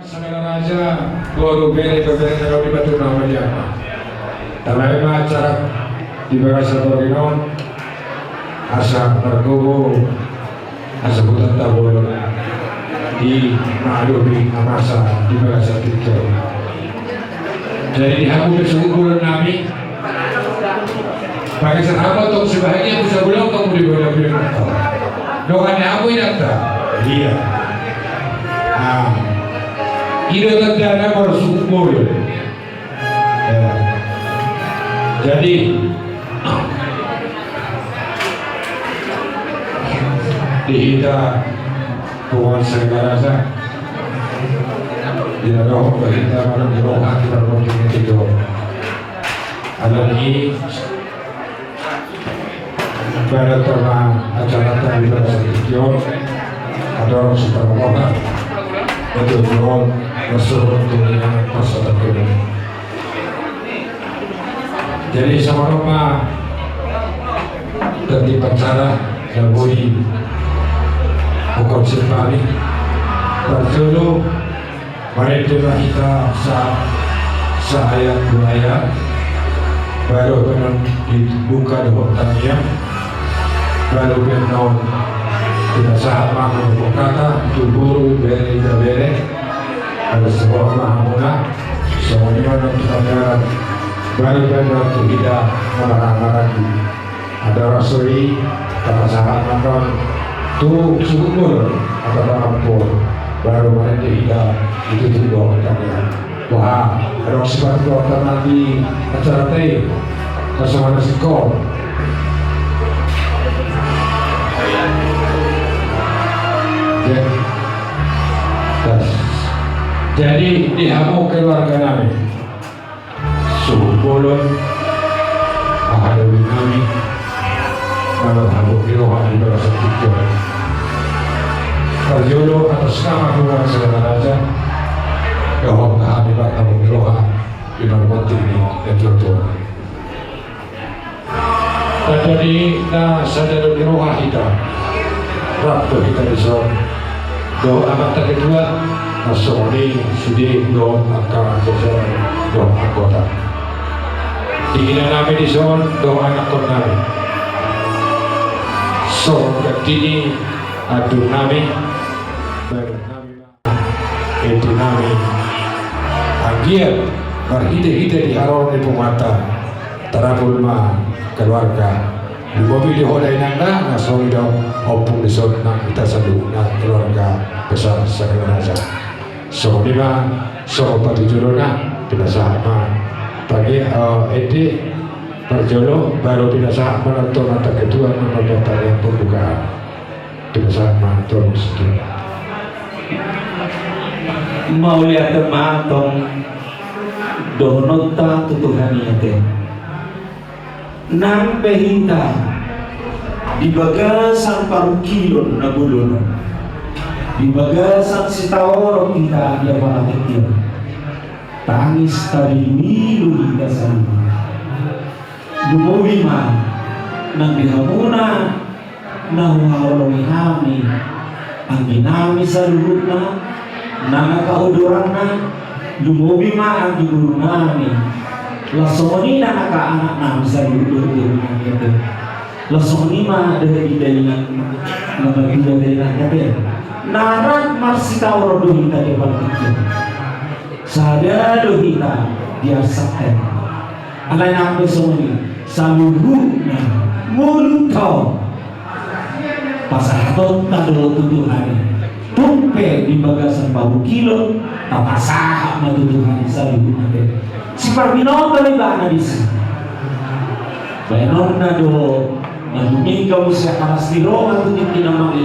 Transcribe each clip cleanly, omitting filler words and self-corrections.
Saudara raja guru beri berbeda kalau di batu nama dia. Tapi acara di Bagasa Torino asa berkubu asa bukan tahu di Malubi Amasa di Bagasa Torino. Jadi aku besok bulan Nabi pakai sahabat untuk sebahagia bisa bilang kamu di bola bilang doanya aku ini tak iya ide terdana baru subur ya. Jadi dihita bukan segala rasa tidak roh kita malam roh hati berpojok itu ada ini pada tema acara tadi bersedia ada orang super moga untuk jual masuk dunia pasar ini. Jadi sama-sama tertibat cara yang boleh hukum sifari berjulu mari kita seayat dua ayat baru dengan dibuka doanya baru benar tidak sahat mahu berkata tuburu bere ada sebuah mahamuna semuanya dalam pelajaran baru benar tidak marah-marah ada rasuli kata sahat makan tu subur atau rampur baru mana tidak itu juga katanya wah ada sebab dokter nanti acara teh bersama sekolah. Jadi dihamu keluarga kami suhu bolon ahadawi kami kalau hamu kilohan di bawah satu Karjolo atas nama Tuhan segala raja bahwa kami bakal kilohan di bawah ini dan Tuhan terjadi na sadar kilohan kita waktu kita disor doa amat kedua Masoni sudah doa akan sesuai doa anggota. Ingin kami di zon doa anak kornari. So ketini adu nami baru nami itu nami agiat berhide-hide di haron di pemata terabul ma keluarga. Di mobil di hodai nangda nasong dong opung di zon nang kita sadu na keluarga besar segala raja. So lima so pati jolona tidak sama pagi edi perjolo baru tidak sama menonton mata kedua menonton yang pembukaan tidak sama terus mau lihat tematong donota tutuhaniate nampe hita di bagasan paruh kilo na bulun di bagasan si taworo kita dia para kecil tangis tadi milu kita sama lumawima nang dihamuna nahuhalongi hami ang ginami sa lulutna nakakauduran lumawima ang giguro namin lasoni na nakaanak namin sa lulutna lasoni ma dari dahilan nabagila dahilan natin narat marsita orodo hita di palikit sada do hita diasakan alay na ang pesoni sa luhu na mulutaw pasahatot na do tutuhan tumpe di bagasan bahu kilo tapasaha matutuhan sa luhu natin si Parmino talibana disa bayanon na do naguminggaw siya karastiro at tunin kinamang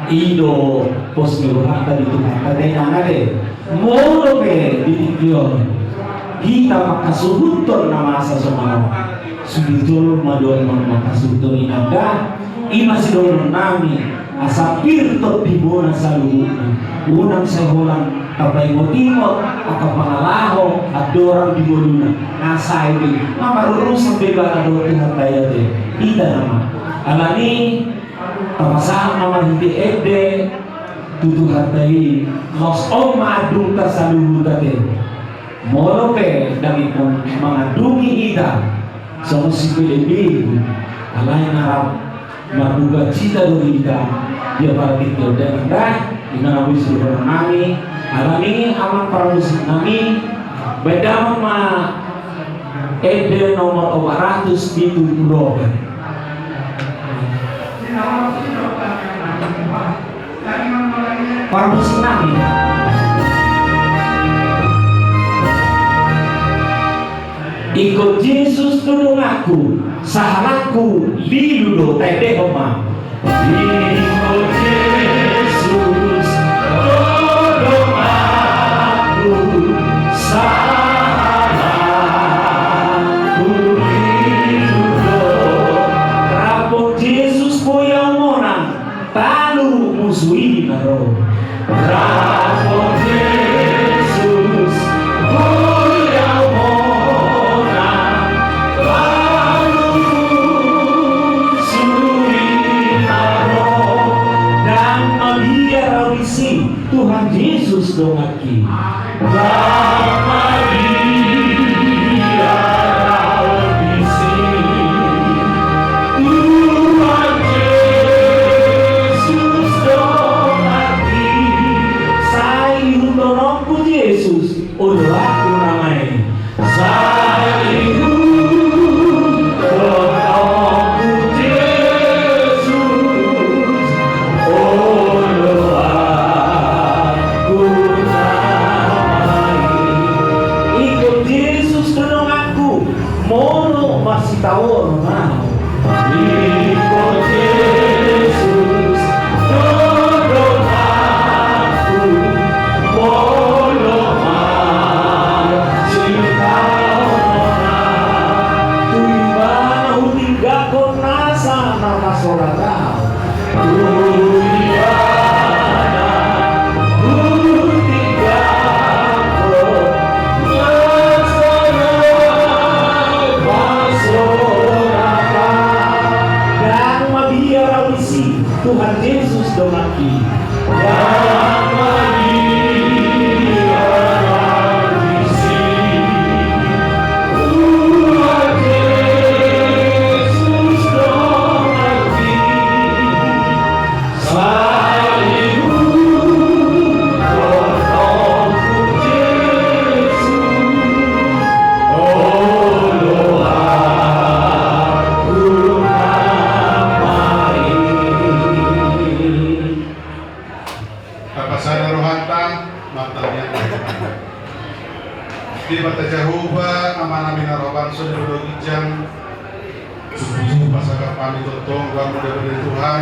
ido pos miluhata dito katay na nare moro ke ditikyon kita makasuduton na masa sumano sudutol madon makasuduton inanda imasidon nami asapir to tibona sa luhuna unang sa hulang kapay motimot at kapangalaho at dorang dibuluna nasa ibig mamarurusang biba na doon tayo din ida naman alani Tamasaan naman hindi ede tuduhan tayo mas madung ka sa lulu dati moro pe dami kong mga dungi ida sa si Pilipin alay na maduga cita dong ida dia para kita dan ina wis nami alami amang paramusik nami beda ma ede nomor 470 paramusik nami ikut Yesus tulung aku saharaku liludo tede oma ikut Yesus tulung aku saharaku liludo rapot Yesus poyang monang talu musuhi naro rapot Yesus poyang monang talu musuhi naro dan mabiar awisi Tuhan Yesus dongaki dan mabiar awisi Tuhan Yesus dongaki sayu tolongku Yesus ulo aku namai sayu tolongku Yesus ulo aku namai ikut Yesus tolong aku mono masih tahu mau ikut Yesus tolong aku mono masih tahu tuiba hingga konasa nama sorata tuiba hingga dan mabiar awisi Tuhan Yesus dongaki dan mabiar awisi Tuhan Yesus dongaki sayu tolongku Yesus olo aku namai Kapasana rohanta matanya di mata Jehovah amanah minaroban sudah ijang subuh pasaka pami totong gua muda dari Tuhan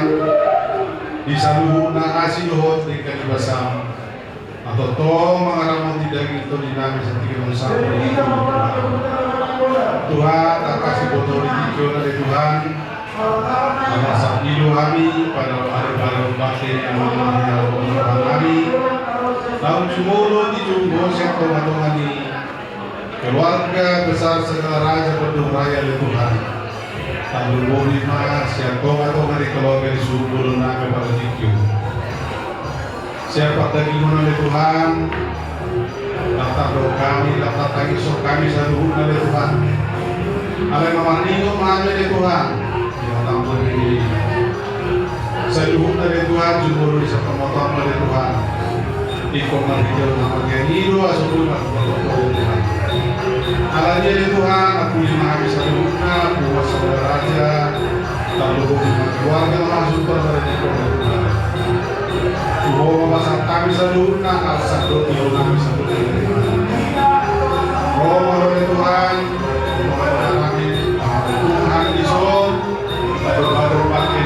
di saluhu na asih lohot di kanibasam atau tong mengarang tidak gitu dinamis setinggi bersama itu Tuhan tak kasih botol di dari Tuhan Masa hidup kami pada hari-hari bakti yang mengenai Tuhan kami tahun semua di jumbo sekolah ini keluarga besar segala raja berdua raya oleh Tuhan tahun 2005 siapa tonga di keluarga di subuh nama pada dikyu siapa lagi oleh Tuhan daftar doa kami daftar tangis kami seluruh oleh Tuhan alai mamanigo oleh Tuhan ini seluruh dari Tuhan jumbo di sepemotor oleh Tuhan ikoman hijau nama genido asupun oleh Tuhan alanya di Tuhan aku lima habis seluruhnya buat saudara raja lalu hubungan keluarga langsung terhadap oleh Tuhan Tuhan pasang kami seluruhnya alasan doa kami seluruhnya Roh oleh Tuhan kami Tuhan di sol baru pakai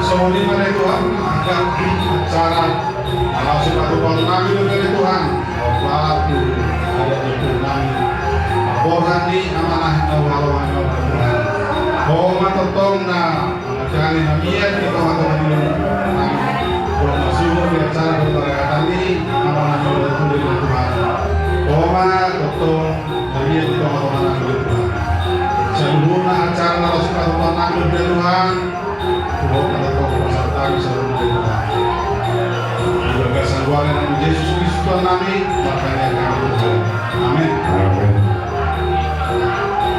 semua di mana Tuhan agak cara kalau sepatu kami dari Tuhan waktu ada di Tuhan laporan di amanah nawawan Tuhan Homa totong na cari namian di kawasan ini kalau masuk di acara berkata ini amanah nawawan Tuhan Homa totong namian di kawasan Tuhan seluruhnya acara harus kita tonton dari Tuhan Tuhan ada kau peserta di seluruh Tuhan Yesus Kristus Tuhan kami, makanya kami berdoa. Amin. Amin.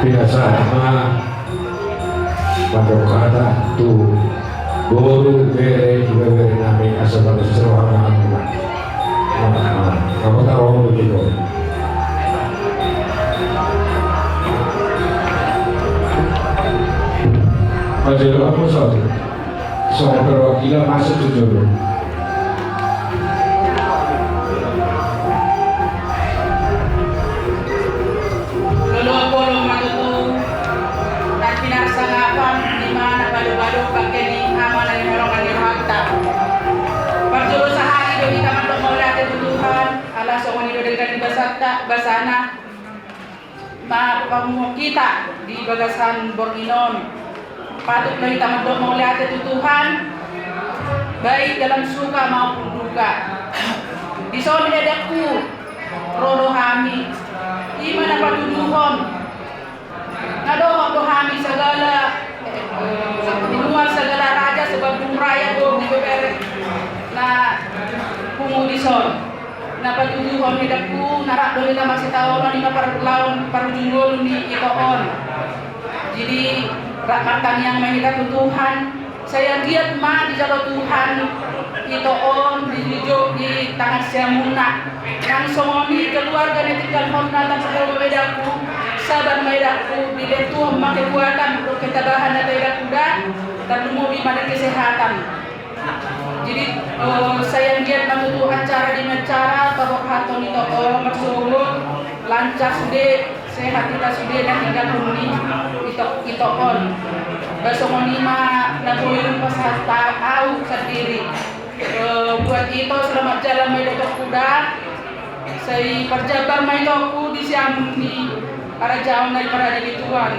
Biasa pada kata tu guru bere nami asal seruang aku. Kamu tahu begitu. Majelis apa satu? Soal perwakilan masuk ke dulu. Basana pamungo kita di bagasan Borginon patut na kita mendomo lihat itu Tuhan baik dalam suka maupun duka di son edakku rodo kami iman apa tuduhon ngadohon dohami segala di luar segala raja sebab dumraya bo di bebere na pungu di son napatuduhon hidapku narak do kita masih tahu ni lawan parujunggol ni itoon jadi rahmatan yang mahita Tuhan saya lihat ma di jalur Tuhan itoon di tangan saya muna yang somoni keluarga ni tinggal honna tan sa medaku saban medaku bila Tuhan make kuatan untuk ketabahan na tayo kuda dan lumumi pada kesehatan. Jadi saya lihat menuju acara di acara bahwa haton itu maksudnya lancar sudah sehat kita sudah dan tinggal huni itu on besok lima nabuin pas tahu sendiri buat itu selamat jalan medo kuda saya perjabar medoku di siamuni para jauh dari para di Tuhan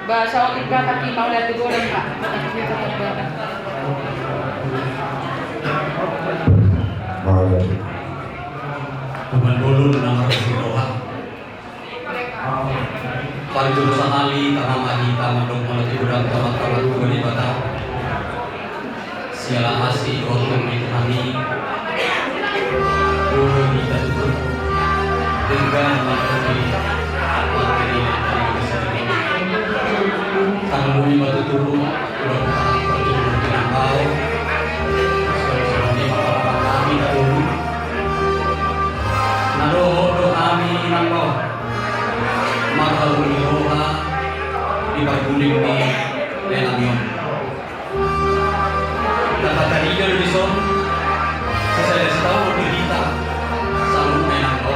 bahasa kita kaki mau lihat goreng pak Tuhan dulu nama Rasulullah. Pada jurusan Ali, tanah mahita, mandong malat udang, tamat kuni batang. Sialah asih rotung itu kami. Dulu kita itu dengan materi tanah bumi batu turun, udah berjumpa dengan kau. Nadoho kami nangko mahal uniroha di barguning ni Lenamion. Dapat tadi dari bison saya tahu berita selalu menangko.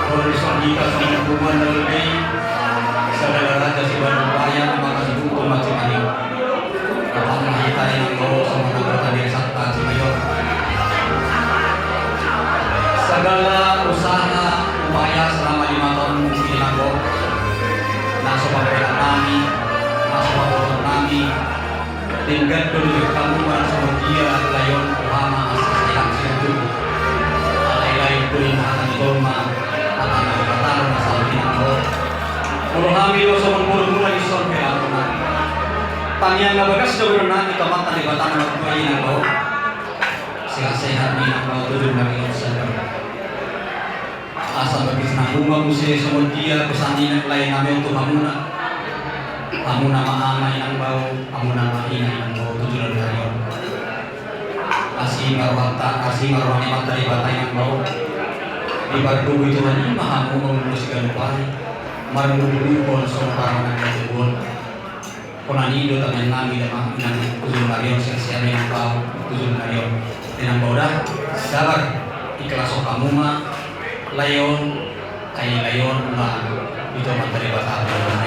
Kalau bison kita sedang hubungan lebih saudara raja si Bandung maka sebut macam ini. Dapat kita yang kau sama anggota desa sakta si mayor. Segala usaha upaya selama 5 tahun mungkin dilakukan. Nasa pagkailan kami, nasa pagkailan kami, tinggal dulu kamu merasa bahagia layon ulama asal situ. Alai-alai kuring akan dolma akan berkata masalah dinamo. Kalau kami lo sama mula-mula di son kaya aku. Tanyang nabagas sudah berenang kita makan di batang waktu ini namo. Sehat-sehat ni namo tujuh lagi sadar. Asal bagi senang rumah musim semuanya pesanin lain kami untuk kamu nama amai yang bau kamu nama ini yang bau tujuan dari asih marwah nikmat dari batai yang bau di bardu itu nanti mahamu menguruskan upaya marmulu pun seorang yang tersebut konani do tangan nami dan yang tujuan dari seksian yang bau tujuan dari yang bau dah sabar ikhlas kamu mah layon kayak layon lah itu materi bahasa Arab.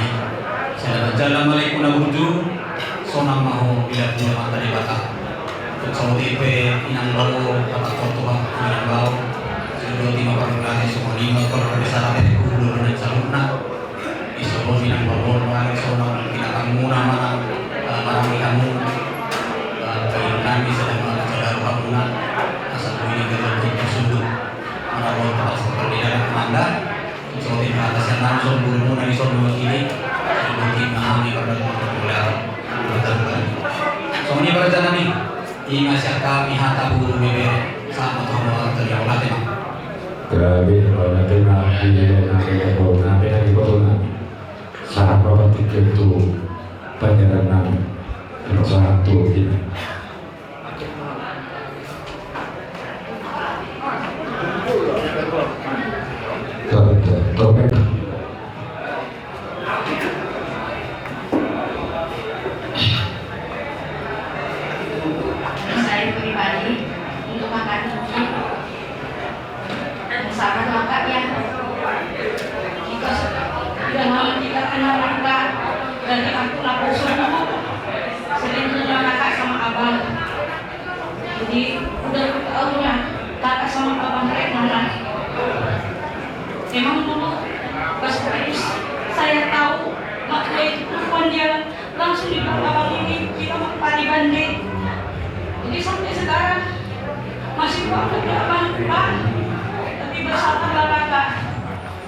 Assalamualaikum warahmatullahi sonam maho bila punya materi bahasa. Kalau tipe inang bau kata kotoran inang bau sudah 5 perbulan semua 5 kalau ada salah dari kudu dan saluna iso inang bau orang sonam tidak kamu nama barang kamu kayak kami sedang mengajar kamu asal ini kalau tersebut merawat hal seperti dalam Anda seperti atas yang langsung buru dari soal ini seperti memahami pada populer betul-betul soalnya berjalan nih ingat siapa kami hata buru bebe sama Grabe, natin na natin na sa papatik itu pelajaran namin. Pero sa satu ini. Topik. Saya pribadi untuk makan ini sangat lengkap ya. Kita sudah lama tidak kenal maka dari aku lapor subuh sering kenal kakak sama abang. Jadi udah tahu ya kakak sama abang kenalan. Memang dulu pas saya tahu waktu itu perempuan dia langsung dibawa abang ini kita Padi Banding. Jadi sampai sekarang masih banget ya abang Pak. Tapi bersabarlah kakak.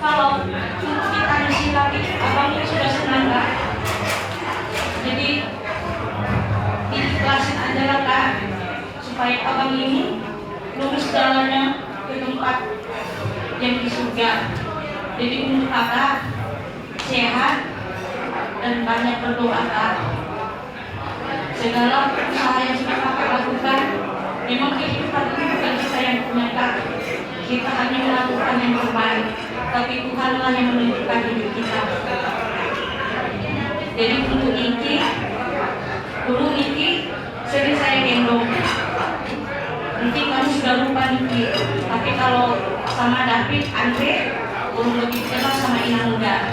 Kalau untuk kita ngisi lagi abangnya sudah senang kak. Jadi diikhlasin aja lah kak supaya abang ini lurus jalannya ke tempat yang di surga. Jadi untuk kakak sehat dan banyak berdoa kak. Segala usaha yang sudah kakak lakukan memang kehidupan ini bukan kita yang punya kak. Kita hanya melakukan yang terbaik, tapi Tuhanlah yang menentukan hidup kita. Jadi untuk Iki, dulu Iki sering saya gendong. Nanti kamu sudah lupa Iki, tapi kalau sama David, Andre, belum lebih kenal sama Ina muda.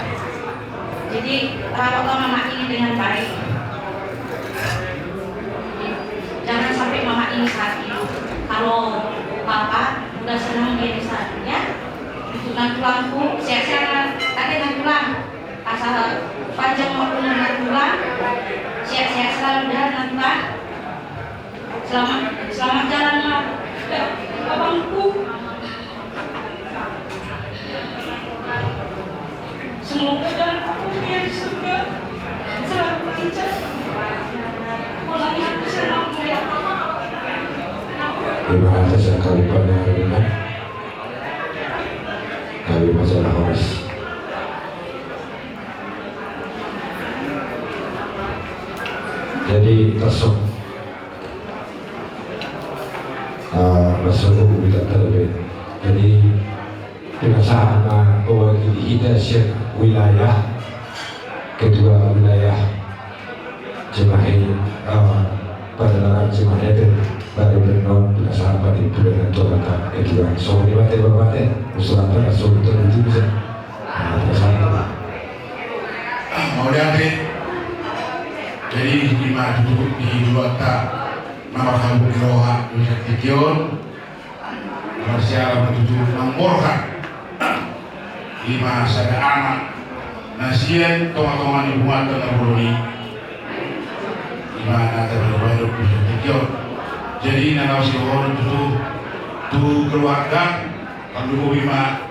Jadi rawatlah mama ini dengan baik. Jangan sampai mama ini sakit. Kalau papa udah senang dia di sana ya. Untuk tulangku, sehat-sehat. Tadi tulang, asal panjang maupun tulang, sehat-sehat selalu dan tulang. Selamat jalan ya, abangku. Semoga jalan aku dia di surga selalu lancar. Mulanya aku senang melihat Terima kasih sekali pada hari ini. Kami masalah harus. Jadi tasuk masuk kita terlebih. Jadi pengasahan bahwa kita share wilayah kedua wilayah jemaah pada jemaah itu baru bernon bila sahabat itu dengan Tuhan kedua so ini mati bermati usulan so itu bisa mau lihat jadi lima duduk di dua tak nama kamu roha bisa tikion bersiara bertujuh nomorkan lima sada anak nasian toma-toma di buat dengan bumi lima nata berbaru bisa tikion. Jadi nana sihoron tu keluarga kalau bima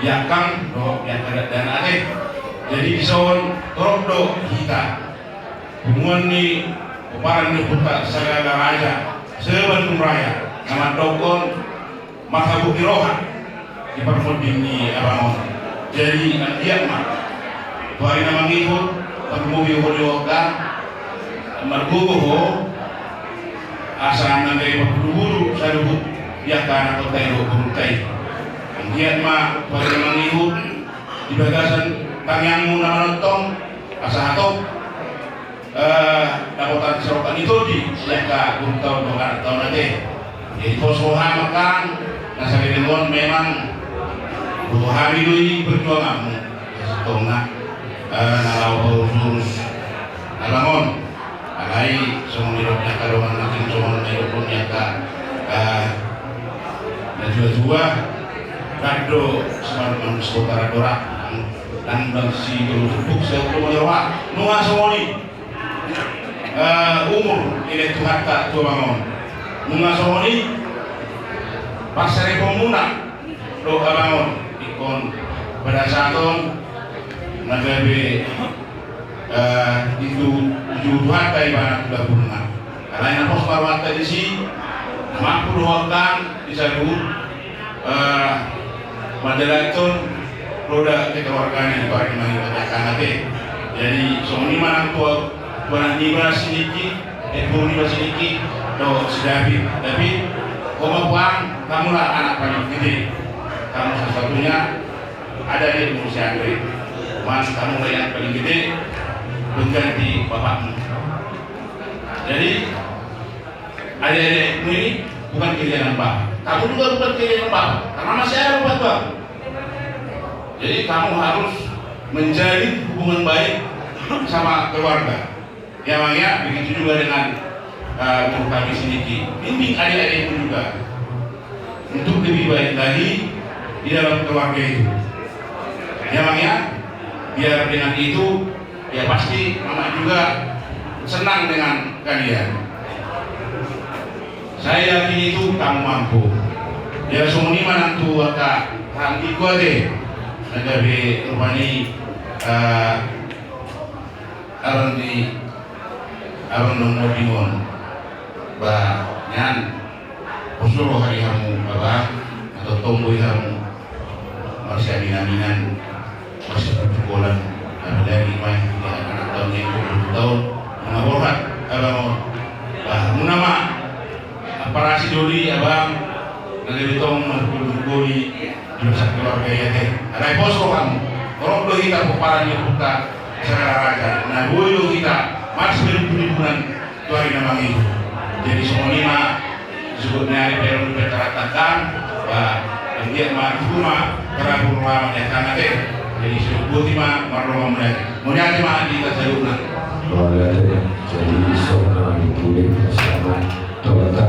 yakang dan ade. Jadi kison tordo kita hubungan ni peparan ni putar segala raja sebentum raya nama dokon maka bukti rohan di permuding ni abangon. Jadi dia mah hari nama ngikut permudi holiokan margogo asal nanti berburu saruh ya karena kotai beruntai. Dia mah pada mengikut di bagasan tangiangmu nama nonton asal atau dapat serokan itu di siapa untuk tahun nanti. Jadi posohan makan nasi dengan memang 2 hari dulu berjuang setengah nalau urus alamon. Alai semua hidupnya karuan nanti semua hidupnya dan juga kado sama sekolah dorak dan si berubuk sebelum lewat nunga semua ni umur ini Tuhan tak tua bangun nunga semua ni pasar pemuna doa bangun ikon pada saat itu nagabe itu Tuhan kaya banyak sudah bunga. Karena pos parwata di sini mampu doakan bisa dulu Madalaton roda kekeluargaan itu hari ini katakan nanti. Jadi semua mana tua niba siniki, niba siniki, do sedapi. Tapi kemampuan kamulah anak paling gede. Kamu satu-satunya ada di usia Andre. Mas kamu yang paling gede mengganti bapakmu. Jadi adik-adikmu ini bukan keinginan bapak. Kamu juga bukan keinginan bapak, karena masih ada bapak. Jadi kamu harus menjalin hubungan baik sama keluarga. Yang begitu juga dengan guru kami Siniki. Bimbing adik-adikmu juga untuk lebih baik lagi di dalam keluarga itu. Yang biar dengan itu ya pasti mama juga senang dengan kalian. Saya yakin itu kamu mampu. Ya semua ini manantu kak hanggi gua deh. Nagabe rupani aron nomor bingon. Bah nyan usul hari kamu apa atau tomboy kamu masih aminan masih perjuangan ada lagi main anak tahun yang 20 tahun mengaborkan abang munama aparasi doli abang nalilitong magpuluguli sa keluarga yate aray poso kamu orang do kita puparan yung puta sa kalaragan na buyo kita mas pinipunipunan tuwari namang iyo jadi semua lima disebut nyari pero diperkatakan ang dia ma karena rumah yang kangen jadi sebut lima marumah mereka mau nyari mah di kasaluna jadi seorang ibu bersama Toyota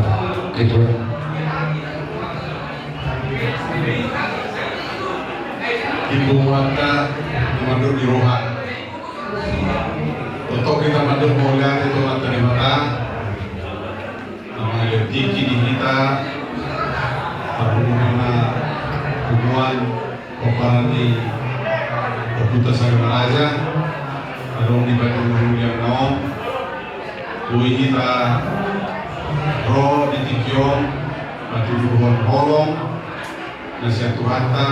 kedua Ibu Mata mandur di Rohan untuk kita mandur melihat itu mata di mata nama tinggi di kita bagaimana hubungan koparan di Kabupaten Sagaraja adong di Batu yang nom kui kita ro di Tikyong Batu Duhon Holong nasihat Tuhanta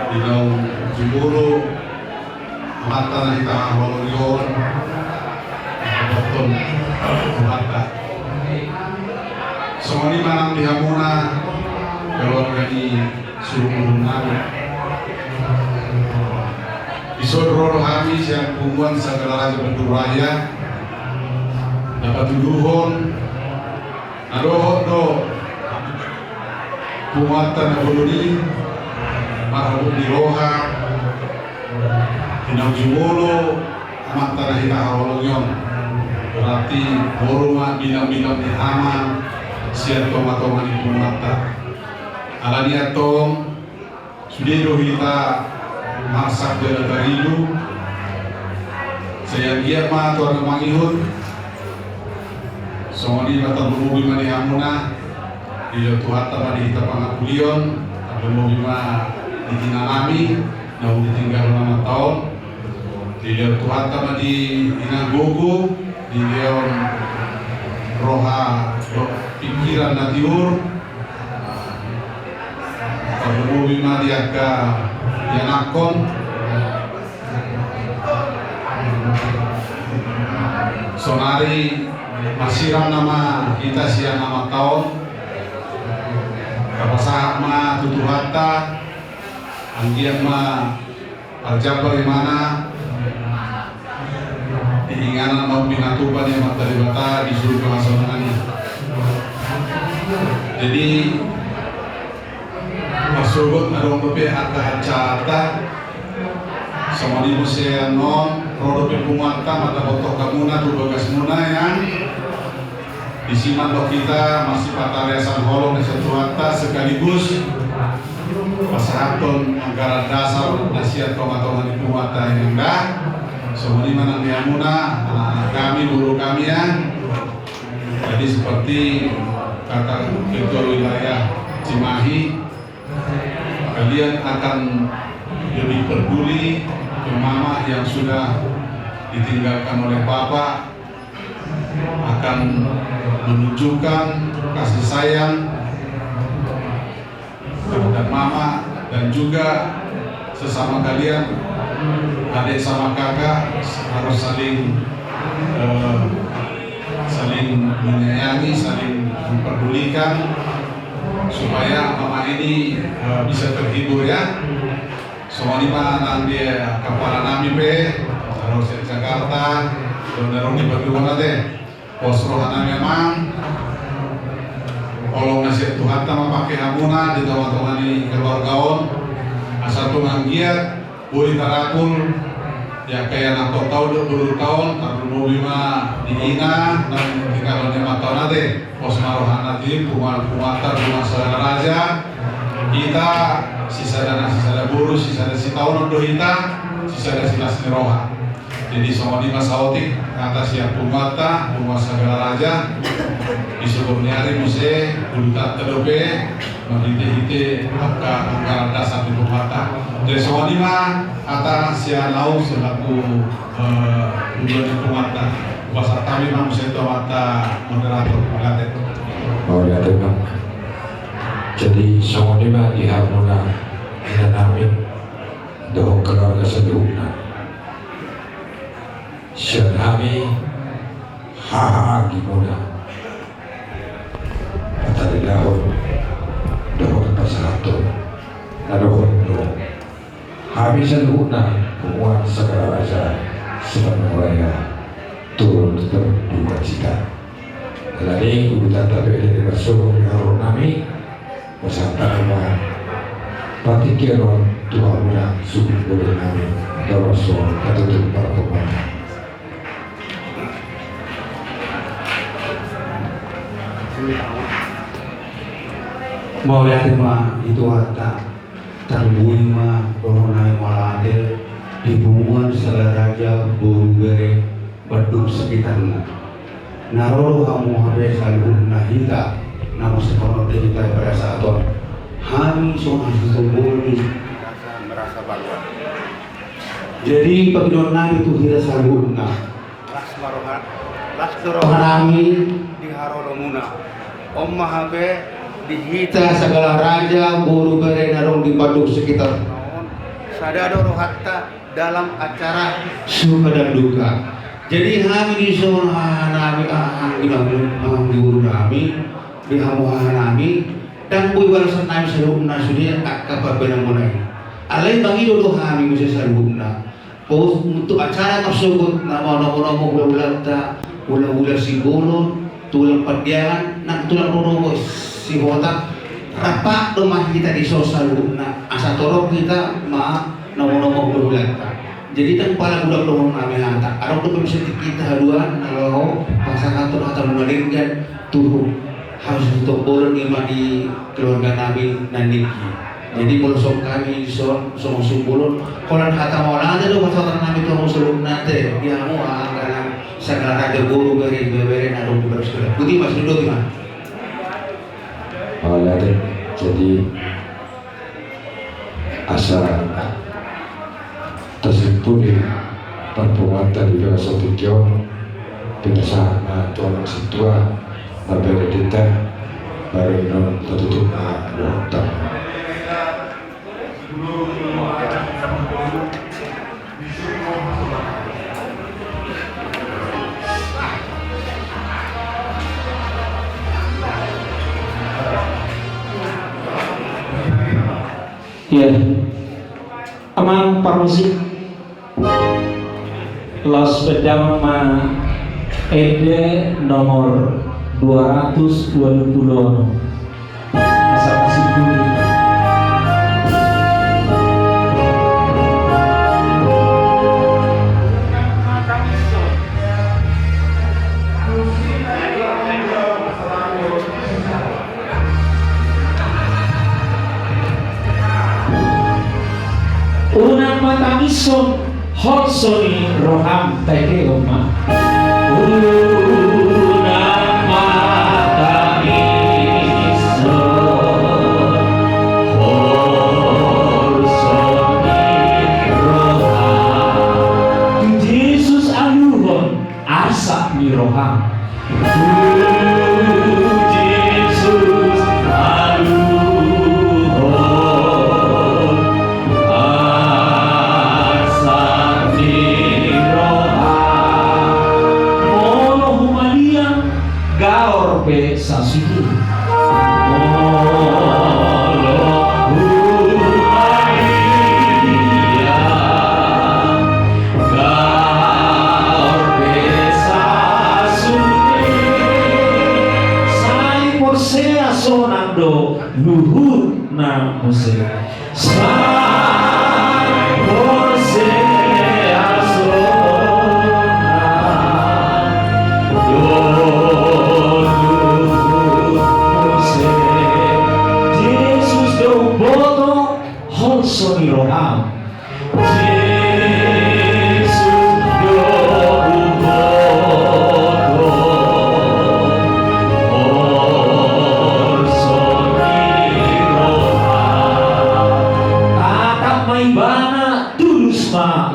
di daun Jumuro mata na kita holong yon beton Tuhanta semua ini manang dihamuna keluarga di suruh nabi isodro kami siang pumuan Sagaraja Benduraya dapat duduhon adohon do pumuatan na buluni marabot di Roha Tinang Jumolo mata na hitahawalong yon berarti boroma bilang-bilang di Hama siya toma-toma di pumata alani atong sudiro kita masak dari tarilu saya giat mah tuan mangihun somoni mata bumubi mani hamuna di Tuhan tama di kita pangapulion bumubi mah ditinanami na ditinggal 5 tahun di Tuhan tama di inagogo di leon roha pikiran na tiur bumubi mah diaga yanakon sonari masiram nama kita siang nama tahun kapasahat ma tutuhata anggian ma aljabal imana diinganan mau pinatuban yang matalibata disuruh kemasanannya jadi masugot arong pepe aka hacata sama di museum non produk pemata mata foto kamuna tu bagas muna yang disiman kita masih pataresan holong di setuata sekaligus pasahaton anggaran dasar nasihat tomat-tomat di pemata yang enggak semua di mana diamuna anak kami guru kami yang jadi seperti kata ketua wilayah Cimahi kalian akan lebih peduli ke mama yang sudah ditinggalkan oleh bapak akan menunjukkan kasih sayang dan juga sesama kalian, adik sama kakak harus saling menyayangi, saling memperdulikan supaya mama ini bisa terhibur ya. Semua ini nanti kepala nami harus di Jakarta, dan di bagaimana deh, pos rohana memang. Kalau ngasih Tuhan sama pakai hamuna di teman-teman ini keluargaon, asal tuh nganggiat, boleh tarakul, ya kayak nakto tahu 20 tahun, tapi mau bima diina dan tinggal 5 tahun nanti, pos marohana di rumah rumah saudara raja. Kita sisa dana buru, sisa dana si tahun untuk kita, sisa dana sila seniroha. Jadi semua di masa otik atas yang pumata, rumah segala raja, disuruh nyari muse, buta terdope, menghite-hite anggaran dasar di pumata. Jadi semua di atas yang lau selaku tujuan di pumata. Bahasa kami muse itu mata moderator pengatet. Oh ya memang. Jadi semua ini diharmona dengan amin doa keluarga seluruhnya. Sian kami gimana? Patari dahon doa pasarato, nadohon doa. Kami seluruhnya penguat segala raja sepanjang raya turun terduga cita. Lalu kita tadi dari bersuruh harun kami. Bersama dengan patikiron Tuhan yang subuh boleh kami Rasul ketutup para pemain. Mau lihat mah itu harta terbunyi mah corona malade di bunguan segala raja bungere berduk sekitarnya. Naroh kamu habis selalu nahita. Nama sekolah kita pada saat itu kami semua sembunyi merasa bangga. Jadi pagdonan itu kita selalu Las kami di Haroromuna. Om Mahabe kita segala raja buru berenarong di Badung sekitar. Sadado rohatta dalam acara Suka dan duka. Jadi kami di sana kami di buru kami di hamuhan kami dan bui balasan kami serumna sudah kapal benang mulai. Alai bagi dulu kami mesti serumna. Pos untuk acara tersebut nama-nama ulah-ulah simbolon, tulang padiangan, nak tulang robo si hotak rapat rumah kita di sosalumna. Asa torok kita nama-nama ulah. Jadi tempatlah budak dorong kami hantar. Ada untuk bisa kita haluan kalau pasangan atau meninggal turun. Harus untuk bolon lima di keluarga Nabi dan Niki. Jadi bolsong kami semua bolon. Kalau kata mau nanti tu pasal Nabi tu mau sebelum nanti dia mau anggaran segala raja guru beri naruh di bersekolah. Budi mas duduk gimana? Oleh jadi asal tersimpul di perbuatan di Rasa Tikion pengesahan Tuhan Situa Benedita bareng non tertutup dokter. Ya, amang permusik Los Bedama ED nomor 220 masih dulu. Unang matangison Hotsoni Roham Teke Oma. Unang matangison Hotsoni Roham. Yesus aluhon asa ni Roham. Yesus aluhon sonando luhur na musik sai pose asona luhur musik Jesus do boto holsoni roham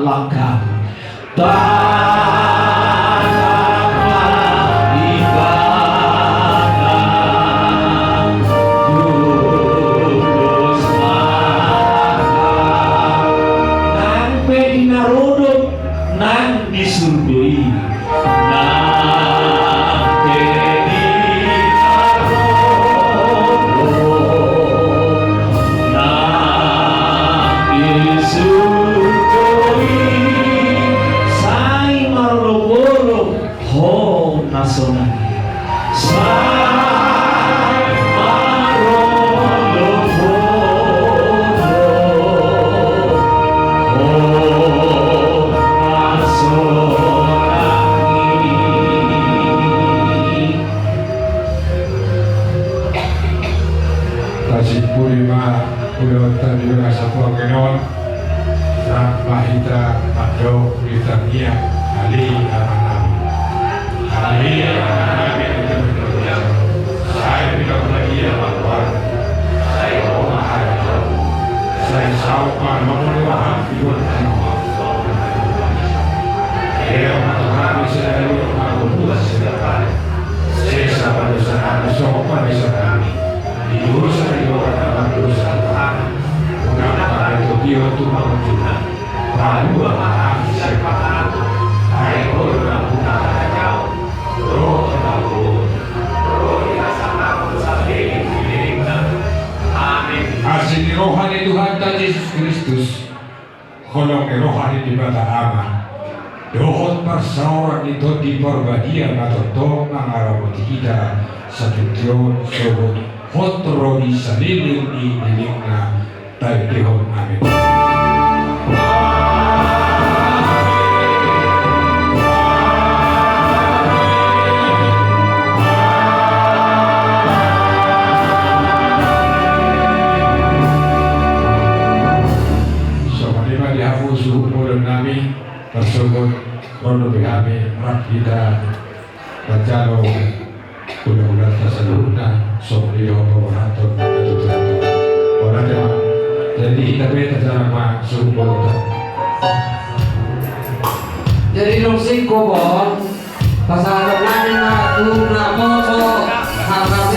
langkah tanah ibadah tulus langkah nang pedinarodot nang disurdui nang pedinarodot nang disurdui nasional sai marolo Tasik Purima Udota Juga Satwa Genon dan Mahita Mado Britania Ali Amanami Ali Amanami saya tidak lagi lakukan saya memahami saya saukan memahami figur dia memahami saya aku buat sekali saya sahabat saya sopan sekali diurusan di orang berusaha mengapa itu dia untuk mewujudkan lalu memahami siapa hai orang bukan jauh roh asli rohani Tuhan Yesus Kristus kolong rohani di mata ama dohot persoalan itu di perbagian atau dong mengarahkan kita satu tron sobot hotro di salilin di milikna tayo dihon amin. Tersebut perlu kami kita berjalo mudah-mudahan terseluruhnya soalnya pemerintah itu orang yang jadi kita beda sama sumber jadi nung singko bon pasal namin na tuna mo so hanggang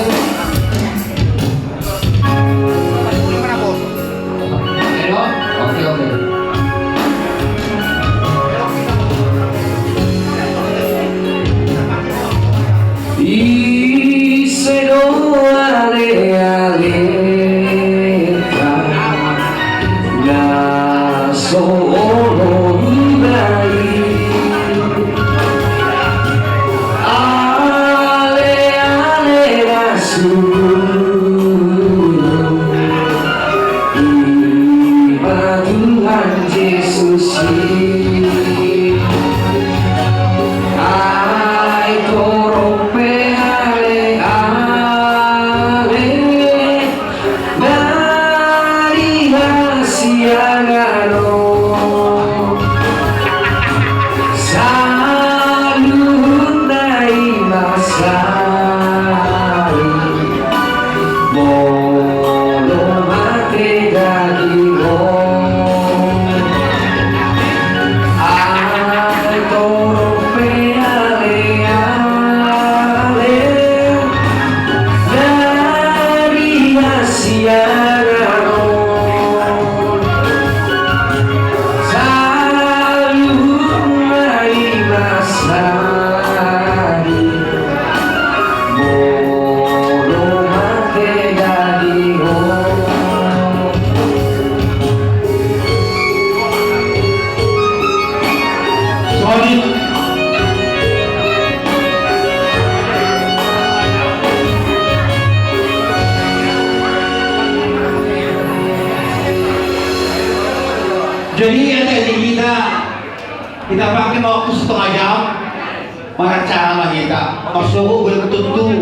okay. Y se lo aleta la solo ale su iba Tuhan Yesus Jadi adik-adik kita pakai waktu setengah jam merancang kita. Masuk boleh ketutup.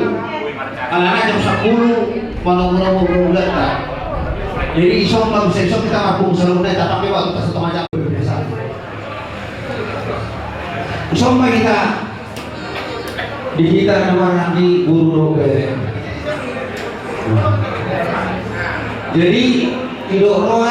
Anak-anak jam 10 mau bulan tak. Jadi isok kalau bisa isok kita ngapung selalu kita pakai waktu setengah jam biasa. Isok kita di kita nomor nanti guru jadi hidup roh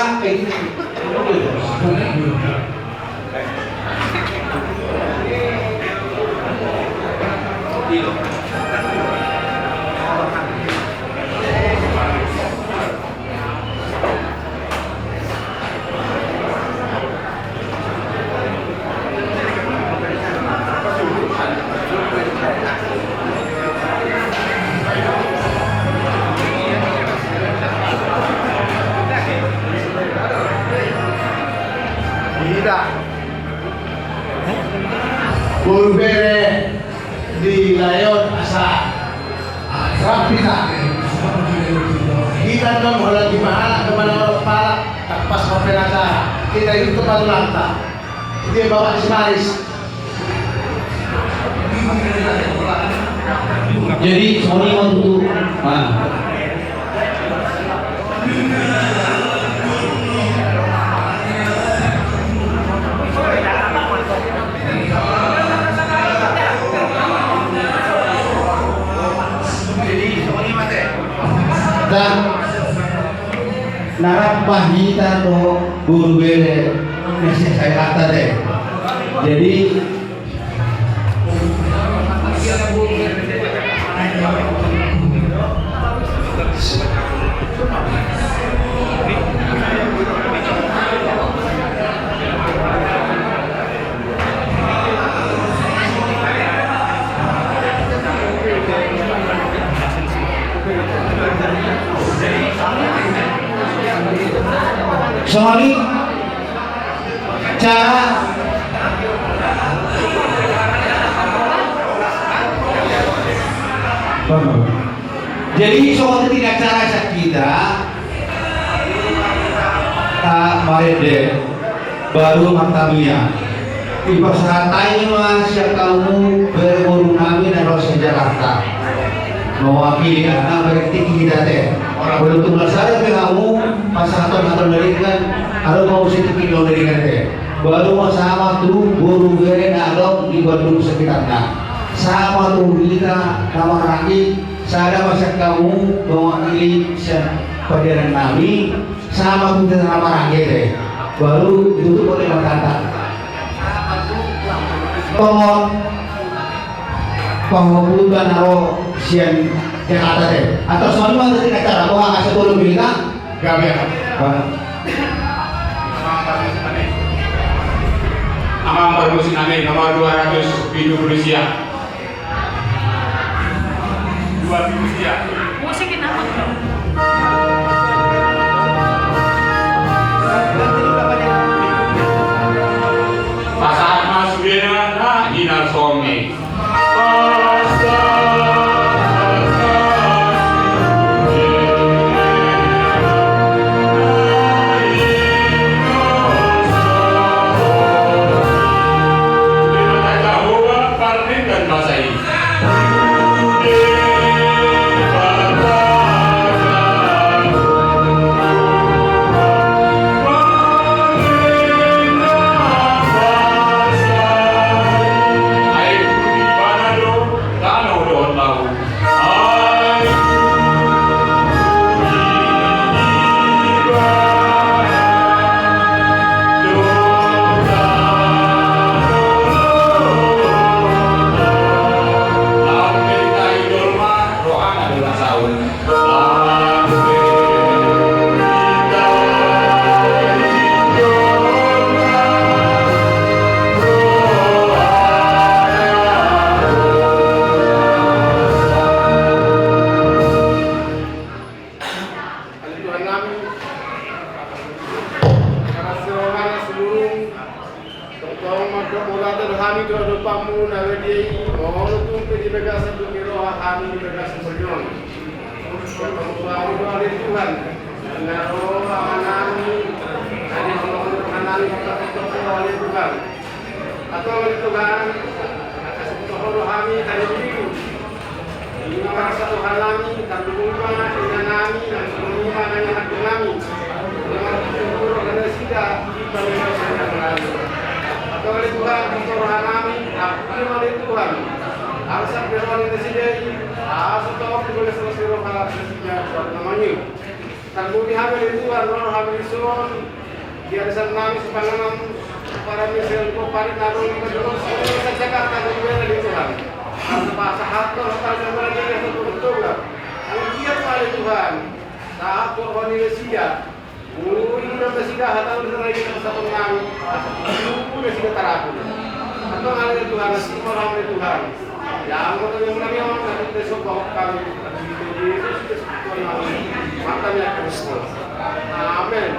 tidak berbeda di layon asa rapita kita dong kalau di mana kemana kepala pas operasi kita itu tempat lanta dia bawa ismaris jadi Sony mau tutup dan narap pahita do guru bere nasi saya kata deh jadi soalnya cara jadi soal tidak cara kita Marede baru maktamia di persyaratan mas yang kamu berguru kami dan Rosa Jakarta mewakili anak berarti kita teh orang beruntung lasada kamu pasal atau dari kan kalau mau situ kilo dari kan teh baru sama tuh guru bere nalok di Bandung sekitarnya sama tuh kita nama rakit saya masa kamu mewakili pelajaran kami sama tuh nama rakit teh baru ditutup oleh kata penghubungan naro sian Jakarta deh atau soalnya ada tidak cara mau ngasih dulu kita gak biar Amang bermusim aneh nomor 200 Pindu Rusia 2 Rusia Musikin apa? Pasar Masudena na Hinar Somi Tuhan, oleh Tuhan, atas Tuhan kami tadi dulu. Ini merasa Tuhan kami, dan berumah dengan kami, dan berumah dengan hati kami. Dengan bersyukur karena sida di bawah saya kami. Atau oleh Tuhan, Tuhan kami, aku oleh Tuhan. Harus berdoa di sini, harus tahu boleh selesai roh sejak namanya. Dan budi hamil Tuhan, roh hamil Tuhan. Dia bisa nami sepanjang para misal ko parit na rin ng sa Jakarta ng buwan na Tuhan. Ang sa hatol sa mga nila sa tulog. Ang dia pala Tuhan. Sa ako ko ni siya. Uli na siya hatol sa rin sa pangam. Uli siya tarapon. Ato ang ala Tuhan, sa mga ni Tuhan. Yang mo yung namin ang natin sa kami. Jesus mata niya Kristus. Amen.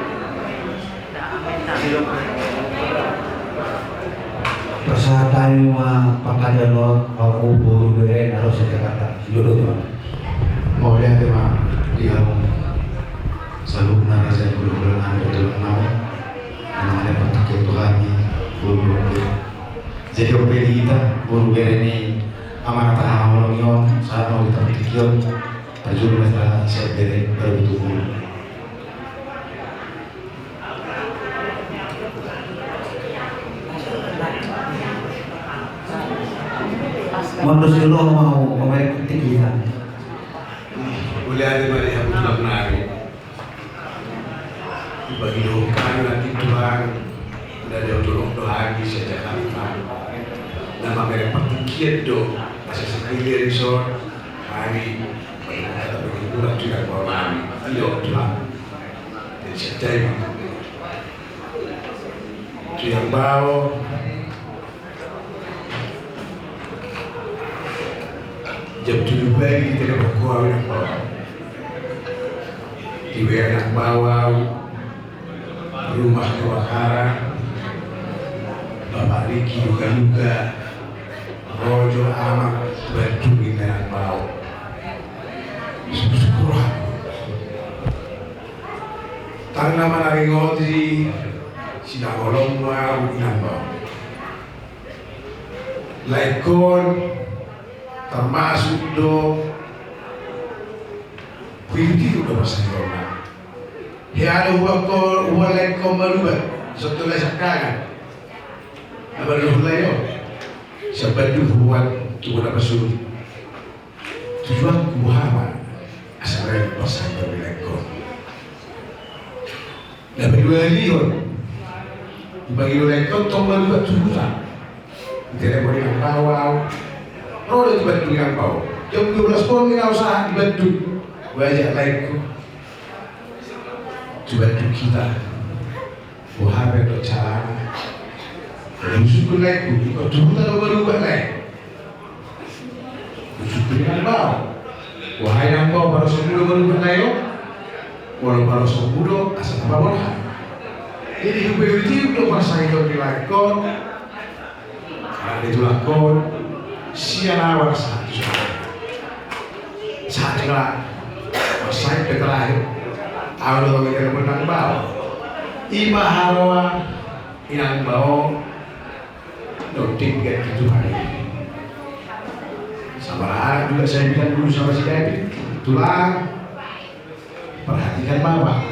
Persaat tayo mga pangkajalot ako buru bere naro sa Jakarta. Siguro ito. Mau lihat ya Pak, dia selalu benar saya buru-buru betul mau namanya pakai Tuhan buru-buru. Jadi opeli kita buru-buru ini amanat Allah yon saat mau kita pikir tajul masalah saya bere betul. Manusia lo mau mengikuti kita. Boleh ada banyak yang belum nari. Bagi kami nanti Tuhan dari tolong doa di sejak kita. Nama mereka pikir do masih sekali resort hari kata begitu lah juga orang iyo Tuhan. Jadi sejak itu yang bawa jam 7 pagi kita dapat kuah nak bawa ibu anak bawa rumah kebakaran bapak Riki luka-luka rojo amat bantu kita nak bawa syukur aku tangga mana ngoti sidang olong bawa nak bawa laikon termasuk do pintu do pasal corona. Hiada huakor hualek komalubat setelah sekarang. Abaluh layo sebab huat tu nak pasal tujuan kuhaman asal pasal berlekon. Dan berdua liur bagi lekon tomalubat tujuan. Tidak boleh bawau. Roda dibantu dengan kau. Jam 12 pun kita usaha dibantu. Wajah lainku. Dibantu kita. Buhabe do cara. Musuh laiku. Kau tunggu tak berubah lain. Musuh dengan kau. Wahai nambau para sembudo berubah lain. Walau para sembudo asal apa boleh. Jadi hubungi itu pasang itu dilakon. Ada itu lakon. Siapa awak satu lah, masai peterahi, awal orang yang menang bau, ima hawa, inang bau, notik gitu hari. Sama juga saya bilang dulu sama si David, tulang, perhatikan bapak.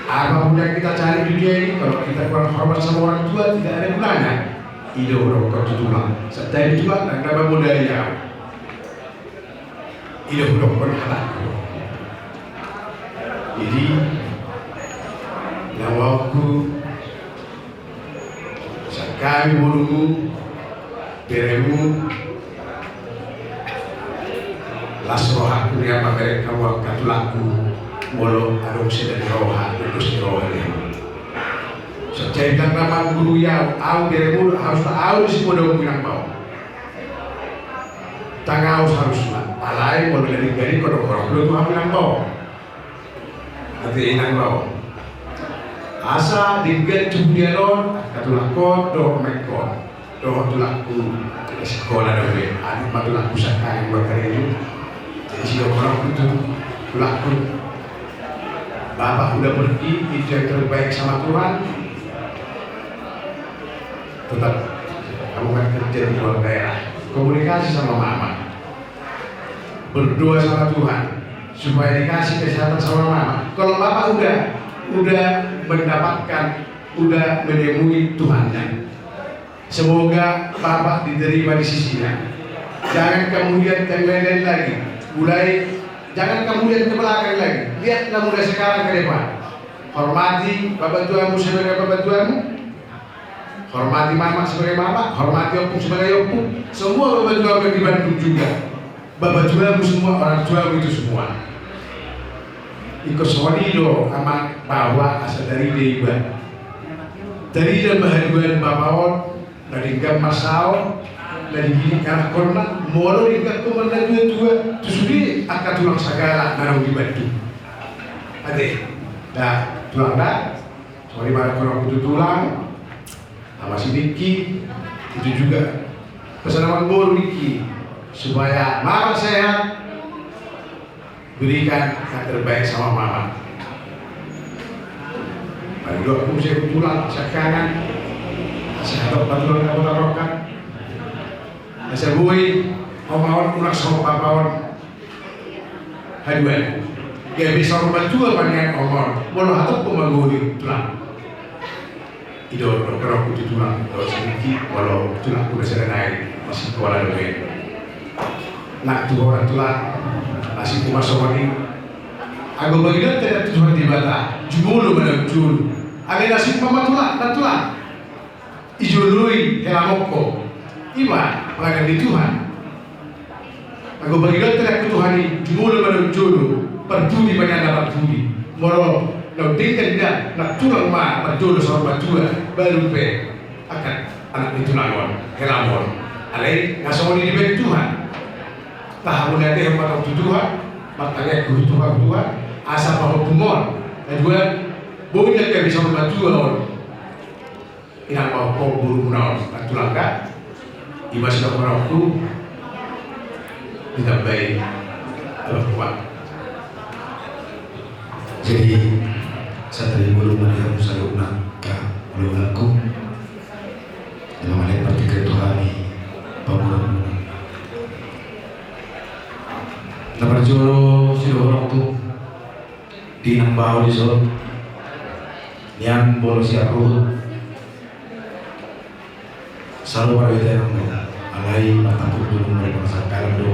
Apapun yang kita cari di dunia ini, kalau kita kurang hormat sama orang tua tidak ada gunanya. Ido orang kau tulang, setelah itu kan nama budaya. Ido orang berhalak. Jadi, nawaku, sekali bulumu, beremu, lasrohaku yang mereka waktu laku, walau adopsi dari roha, terus roha ini. Sejak nama guru yang au beremu harus au si bodoh bilang bau. Tangau haruslah. Alai kalau dari kodok orang belum tuh bilang bau. Nanti inang bau. Asa diget cumdialon katulakon do mekon do tulaku sekolah dulu. Adik matulaku sakai berkarya. Jadi si orang itu tulaku. Bapak udah pergi, itu yang terbaik sama Tuhan. Tetap melakukan kerja di luar daerah, komunikasi sama mama, berdoa sama Tuhan supaya dikasih kesehatan sama mama. Kalau mama udah mendapatkan, udah menemui Tuhannya, semoga Bapak diterima di sisinya. Jangan kemudian yang lain lagi, jangan kemudian ke belakang lagi. Lihatlah mulai sekarang ke depan. Hormati bapak tuamu sebagai bapak tuamu, hormati mama sebagai mama, hormati opung sebagai opung. Semua bapak tuamu di Bandung juga, bapak tuamu semua, orang tuamu itu semua. Ikut solido sama bahwa asal dari Deiba, dari dan bahagian bapawon, dari gambar sao, dari gini karena korna, molo hingga kemana tua sudi akan tulang segala narau di Bandung. Ade, dah tulang dah, sorry pada korang itu tulang, sama si Niki itu juga pesanan baru Niki supaya mama sehat, berikan yang terbaik sama mama. Pada dua pun saya tulang, saya kanan, saya dapat tulang kamu taruhkan. Saya bui, omawan unak sama papawan haduan. Ya bisa rumah tua banyak omor, walau hatap pemaguri tulang. Itu kalau aku tulang, kalau sedikit, walau tulang aku bisa naik masih kuala doang. Nak tu orang tulang masih kumas somani. Aku bagian tidak tujuan di bata, jumulu mana jul. Ada nasib mama tulang. Ijului helamoko. Iman, pelanggan di Tuhan. Aku bagian tidak Tuhan ini jumulu mana julu. Perduli banyak dapat budi. Moro, nak tinggal dia nak tulang ma berjodoh sama tua baru pe akan anak itu langon, helamon. Alai ngasoni di bait Tuhan. Tah mulai dia matang Tuhan, matangnya guru Tuhan, asal bahwa kumon. Dan juga boleh dia bisa membantu lawan. Yang mau kau guru menawan, tulang kan? Iba sudah merawatku, tidak baik, tidak kuat. Jadi satria belum melihat usaha belum laku dalam hal pertiga Tuhani bangunan. Nomor joro si orang tu di nambau di Solo, yang bolos si aku selalu berbeda dengan alai mata putih mereka sakal do,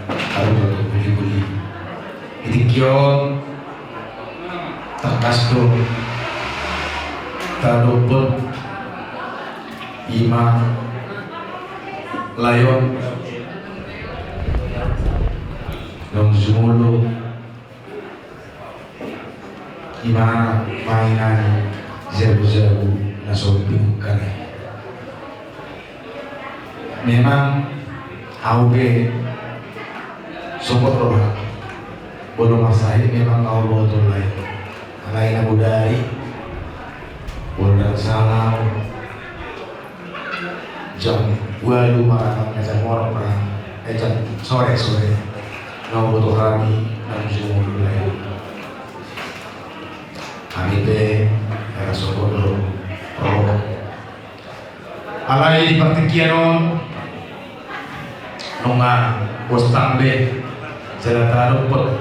kalau beli itikion takas do taluput ima layon dong sumulu ima mainan zebu nasobi kane. Memang AUB sumber roh belum masai memang kau botol lain lain budaya boleh salam jam 2 malam ngajak orang jam sore kau botol kami dan semua lain kami era sumber roh alai di pertikian nonga postang be jalan pot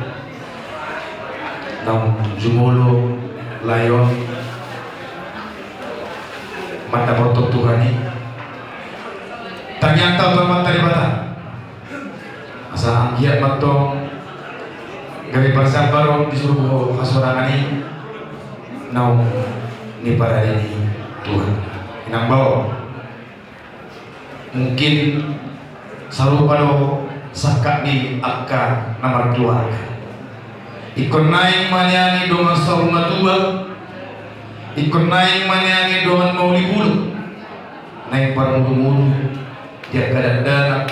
nong jumolo layon mata botok Tuhani ternyata teman tadi bata asa anggiat matong gawe bersabar disuruh kasurangan ini nong ni para ini Tuhan inang bawa mungkin selalu pada sakak di akka nomor keluarga ikon naik manyani dengan sauma tua ikon naik manyani dengan mau dibulu naik para mulu dia kadang-kadang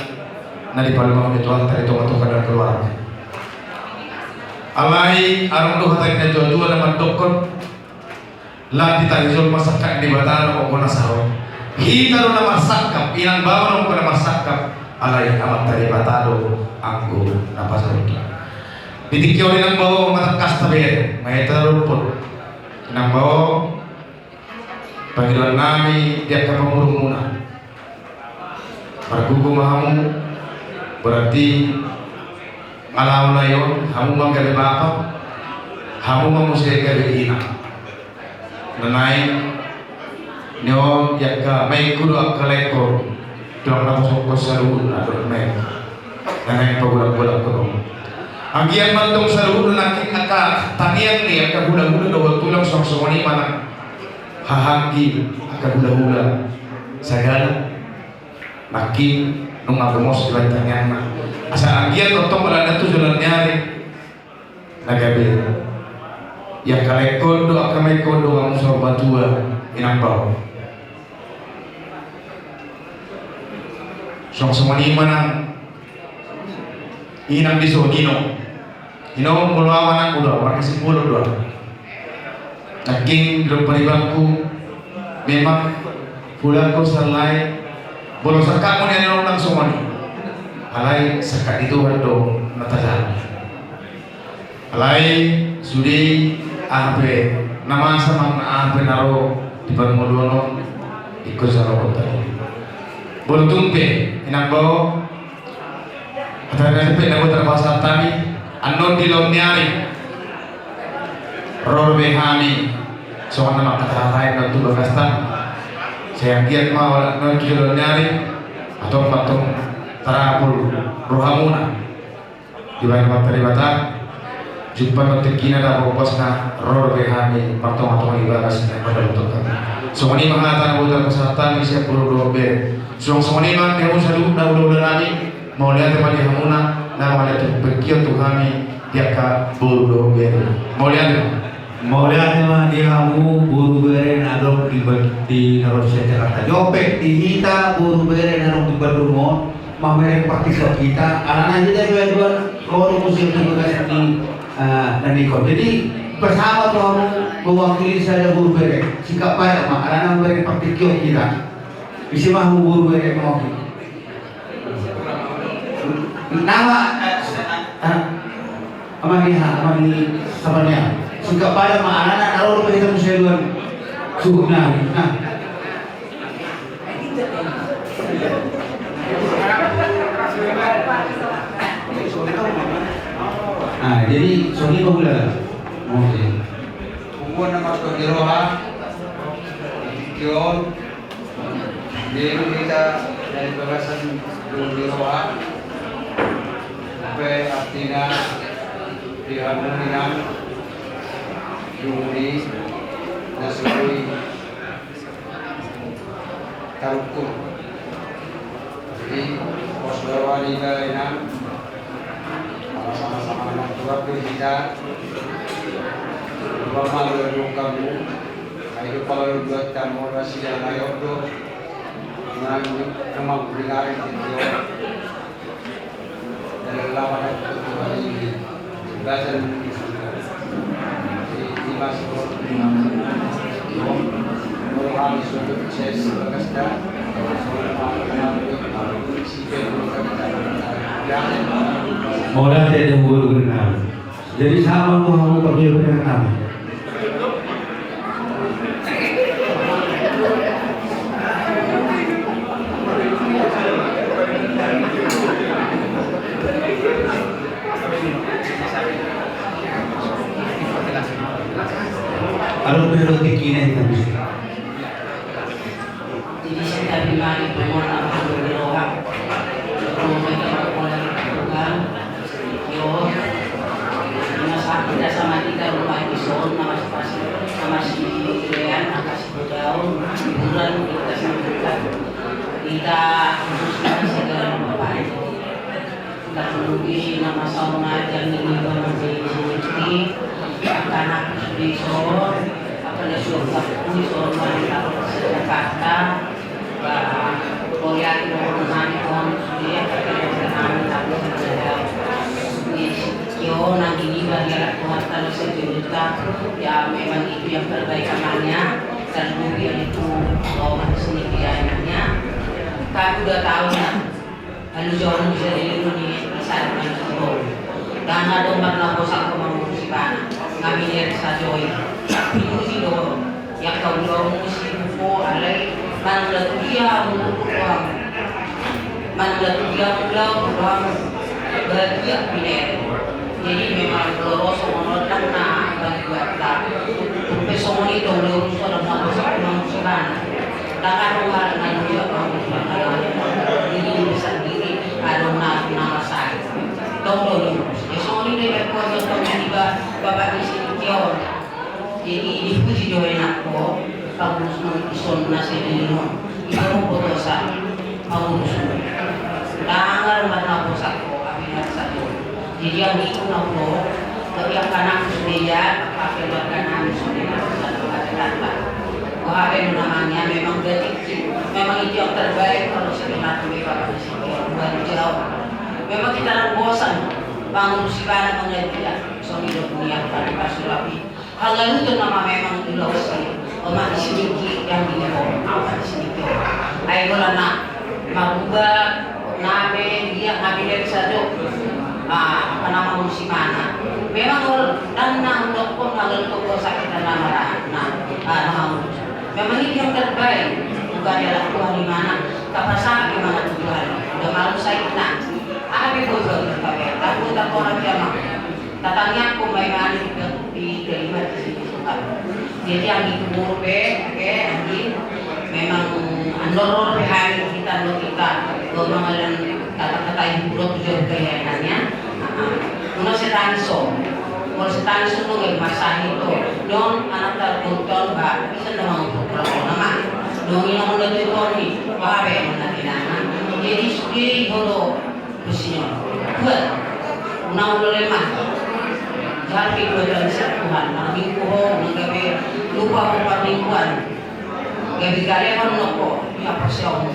nadi pada mau dituan tadi tomato kadang keluarga alai arang doh tadi na jodoh nama dokon lah ditalizol masakak di batara o kona saho hitaro na masakap inang bawa ko na masakap alay amat tadi batado anggo napasarot bitikyo rin ang bawa matakas tabi may tarupot inang bawa Panginoon namin diyak ka pamurong muna Margugo mahamu berarti alam layon hamu manggabe bapa hamu mamusai gabe ina nanai nyo yakka mai kudu akaleko dalam nama soko saluhun atau mai nanai pagula-gula kudu agian mantung saluhun naking aka tanian ni aka hula-hula dawal tulang song-songani mana hahanggi aka hula-hula sagala makin nung agamos ilang tanian na asa agian otong wala na to jalan nyari nagabe ya kaleko do akamay kodo ang sorbatua inambaw song sumani manang inang diso ino mulawan ako do makasing pulo do naging lumparibangku memang pulang ko sa lain bolong saka mo niya nung nang sumani alay saka itu do natalan alay sudi ape nama sama ape naro di permodono ikut saro kota bolong tumpe inang bawa atau pe nabo terbahasa tani anon di lomniari ror behami soal nama kata lain dan tu bagasta saya giat mau non di lomniari atau patung tarapul rohamuna di bagian materi bata jumpa notekina da bopos na ror behami patung ibagas na pada untuk kami somoni mahatan buta kesehatan isi puluh dua be somoni mah kamu selalu dah nami mau lihat teman di hamuna nama lihat berkiot tuh kami tiaka buru beri mau lihat teman di hamu buru bere nadok di Narosya Jakarta jopek di hita buru bere nadok di Bandung mamere praktis kita anak aja dua kalau musim tugas di Nandikon jadi bersama tuh kamu mewakili saya buru bere sikap pada mak anak bere praktis kita bisa mahu buru bere mewakili nama amani sabanya suka pada ma anak kalau kita museum suku nah jadi Sony pemula mungkin umur nama Togiroha Kion Dulu kita dari bagasan Togiroha sampai artinya diharmonikan Jumudi Nasuri Tarukur jadi Osdawani Kainan sama-sama anak tua kita normal dari kamu ayo kalau buat kamu masih yang ayo tuh memang beringat itu dari lawan itu hari belajar di masuk orang sudah sukses berkasta Mola tidak buru berenang. Jadi sama tuh kamu pergi berenang. Kalau perlu dikini kita bisa. Jadi saya bilang itu mau apa dulu orang. Kita sama kita rumah episode nama si Dean kasih berdaun bulan kita sama kita khususnya segala bapak kita penuhi nama sauna dan ini berarti akan aku sudah akan sudah aku wanita Jakarta kuliah di orang sudah nanti ini bagi anak Tuhan kalau sejuta ya memang itu yang terbaik amalnya dan mungkin itu Allah sendiri anaknya tapi udah tahu ya lalu jangan bisa dilindungi bisa dengan itu dan ada umat kosak kemanusiaan kami dari sajoi tapi itu do yang kau dorong musik buku alai kan udah kuliah untuk uang mandat bilang bahagia pilihan. Jadi memang kalau semua orang bagi kita, tapi semua itu belum sudah manusia. Dengan rumah dengan dia ini bisa diri ada nama saya. Tolong semua ini berkuasa juga bapak di sini jauh. Jadi diskusi jauh enak kok. Kamu ison nasi di rumah. Itu putusan mau usul. Tangan mana pusak kok kami satu. Jadi yang itu nopo. Tapi yang kanan sudah pakai berkanan sudah satu kata. Wah, namanya memang detik, memang itu yang terbaik kalau sebenarnya bapak di sini bukan jauh. Memang kita orang bosan bangun musibah mengenai tidak suami dunia pada pasurapi. Hal lalu itu nama memang ilusi. Omak di sini yang di bawah, apa di sini tu. Ayo nak mabuba, nabe dia nabe dari satu. Apa nama musibah? Memang dan nang dokon hal itu sakit nama nama memang itu yang terbaik, bukan adalah Tuhan di mana, kapasa di mana Tuhan. Udah malu saya nak, abi bodoh tapi aku tak orang jamaah. Tatangnya aku main di kelima di sini suka. Jadi yang itu murbe, ini memang andor hari kita mengalir kata-kata ibu buruk jauh keyakinannya. Uno setanso. Kalau setahun semua nggak masa itu, dong anak terkumpul bah bisa dong nama, dong yang udah dikorni, wah be mana tidak, jadi sugi holo kusinya, buat, unang udah lemah, jadi buat Tuhan, minggu nggak lupa lingkungan, gabi kalian nopo, ya persiapan,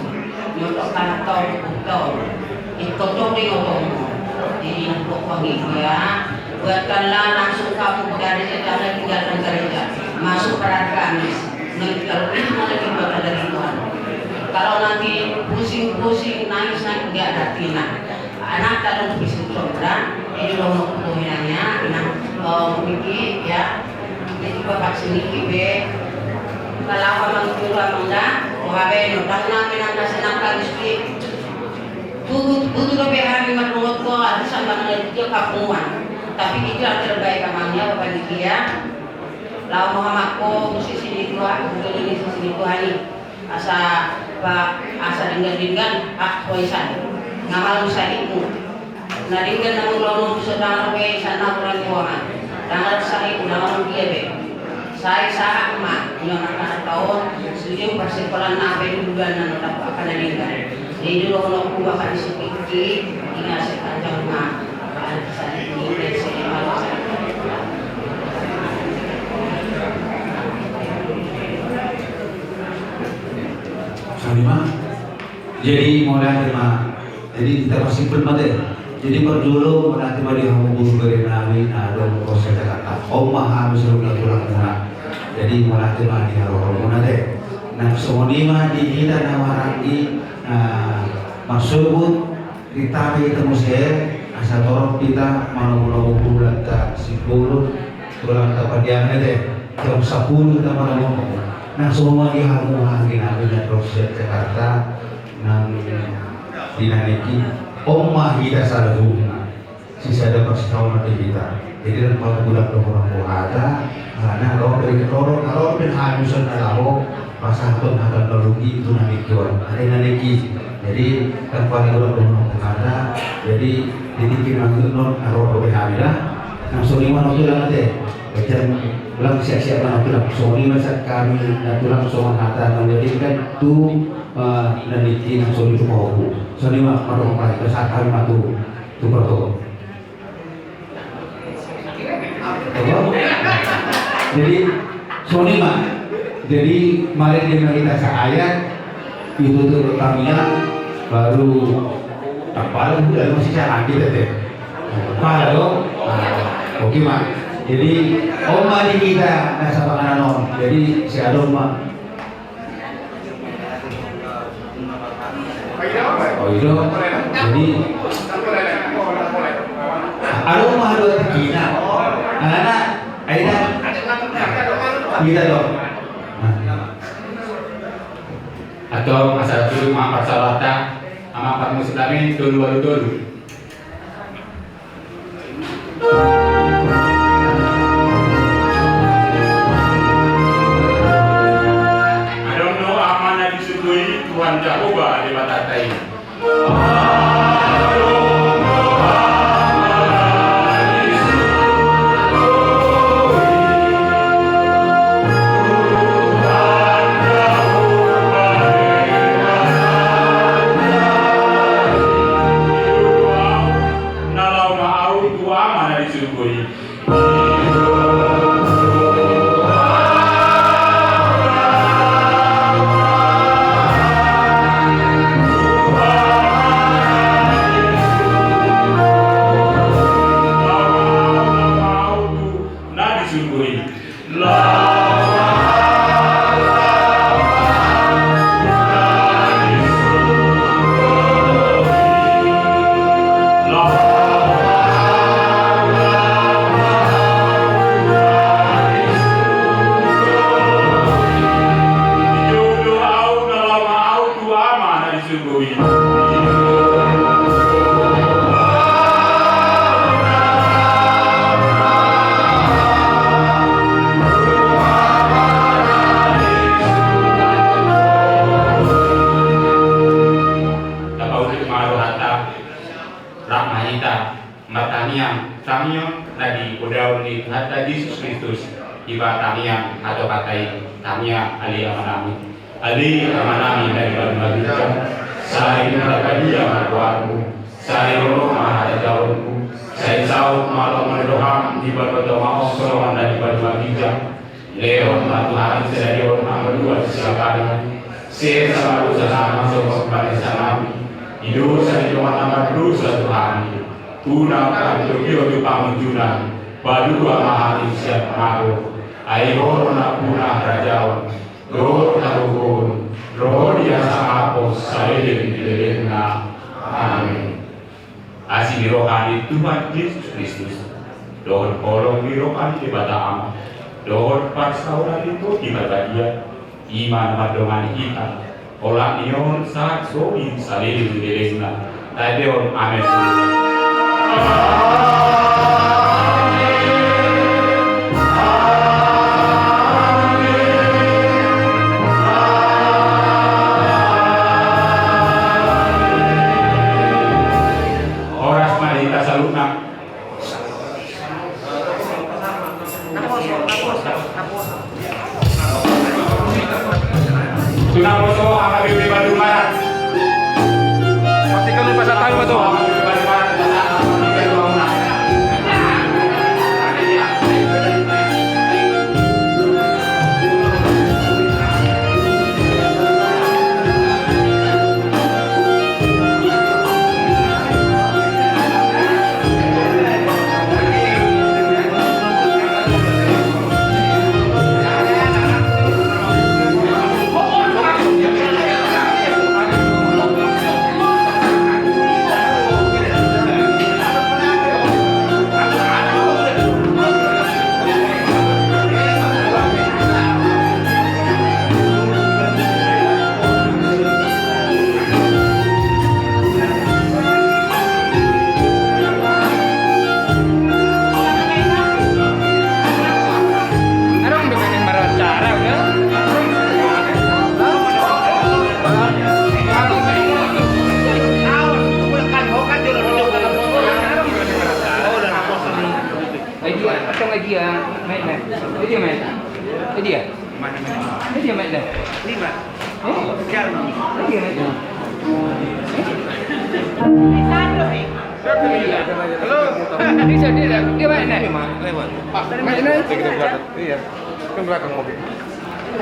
nyotok anak tahun, itu tuh di ngotong, jadi nopo pagi ya. Buatkanlah langsung kamu berada secara tinggalkan gereja masuk pada Kamis kalau itu lagi buat dari Tuhan. Kalau nanti pusing nangis nggak ada tina anak kalau bisa coba ini loh kemudiannya memiliki ya jadi bapak sini be kalau memang kurang enggak wabe notang namin ang nasenang Kamis butuh lebih hari menurut ko ada sama dengan dia kapungan. Tapi itu yang terbaik amalnya Bapak dia. Lalu Muhammad ko musisi di Tuhan, untuk ini musisi di Tuhan ini. Asa dinggan waisan. Ngamal musaimu. Na dinggan na ulo sa dangar waisan na kurang kuwangan. Dangar sa ibu na dia be. Saya ma yung anak tahun studio persimpalan na abe bulan na natapak akan dinggan. Jadi dulu ko Bapak disipiki ingat sepanjang ma. Lima. Jadi mulai terima. Jadi kita masih belum ada. Jadi berdulu nanti mari kamu beri nami adon proses kata. Omah harus suruh tulang murah. Jadi mulai terima di haroh munade. Nah semua lima di kita nawaraki maksud kita itu musir asal torok kita mau bulan tak 10 tulang tak padiangan deh. Jam 10 kita mau nah semua dihamu lagi nabi dan proses Jakarta nang dinamiki omah kita selalu sisa ada persekauan di kita jadi kalau bulan orang ada karena kalau ben hamusan alaho pasatun akan merugi itu namikion ada naniki jadi kan paling bulan ada jadi ditipin maksud non kalau berhabila nang suniman itu lah deh macam ulang siap-siap lah tulang soni masa kami tulang soal kata menjadikan tu nanti nang soni tu mau soni mah kalau mau besar kami matu tu perto jadi soni mah jadi mari kita seayat itu tu kaminya baru tapal udah masih cara kita deh kalau oke mah jadi omah di kita nasa panganon jadi si adon mah oh itu jadi adon mah dua tikina anak aida kita dong atau asal dulu maaf salata amakat muslimin dulu. I don't know amanah disudui Tuhan Jehovah di Batatai. Yesus Kristus iba tamiang atau katai tamiang ali amanami dari bagi-bagi saya dia marwamu saya roh mahada jauhmu saya saut malam mendoham di berdoa mau sorowan dari bagi-bagi Leon Tuhan sedari orang berdua siapa saya sama sama sokong pada sana hidup saya cuma nama dosa Tuhan tunakan Tokyo di pamunjunan Badua mahali siap mahu Aihor na punah rajawan Roh taruhun Roh dia sangapos Sailin dilena Amin. Asih rohani Tuhan Yesus Kristus Dohon kolong di rohani di bata Dohon parsauran itu di bata dia Iman madongan kita Olah nion saat soin Sailin dilena Tadeon amin. Tunaposo ang Habibie Bandung Barat. Pastikan lupa sa tayo ba ito? Habibie Bandung Barat.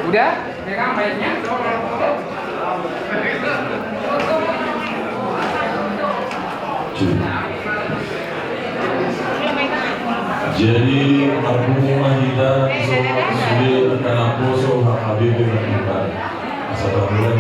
Udah? Pegang baiknya. Jadi aku mahida sudah karena poso Habibie Bandung Barat. Asal mulai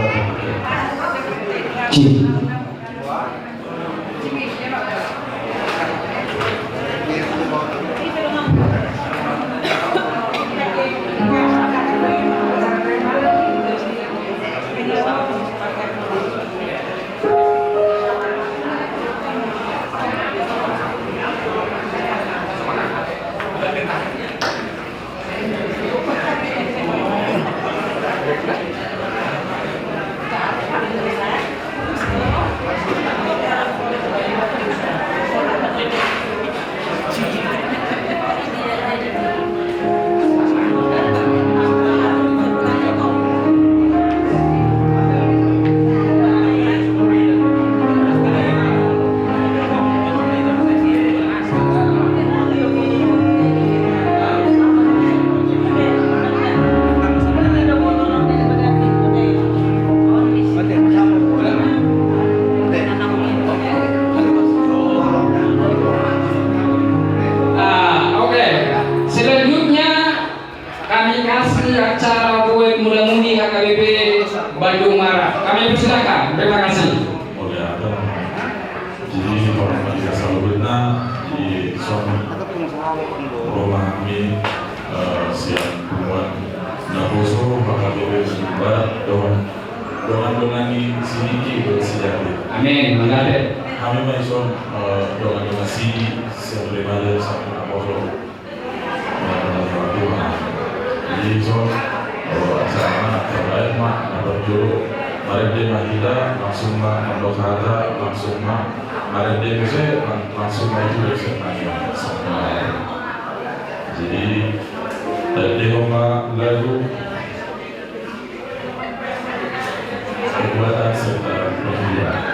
kami kasih acara buat muda-mudi HKBP Bandung Barat. Kami persilakan. Terima kasih. Oleh Adam, jadi orang Malaysia selalu benar di son rumah kami siang buat naboso HKBP Bandung Barat dengan sini bersejati. Amin. Mengalir. Kami mention dengan donasi siang lebar sampai naboso. Jadi so acara terbaik mah dapat dulu mari dia kita langsung mah nambah kata langsung mah mari dia bisa langsung maju dari sana. Jadi tadi ngomong lagu kekuatan serta perjuangan.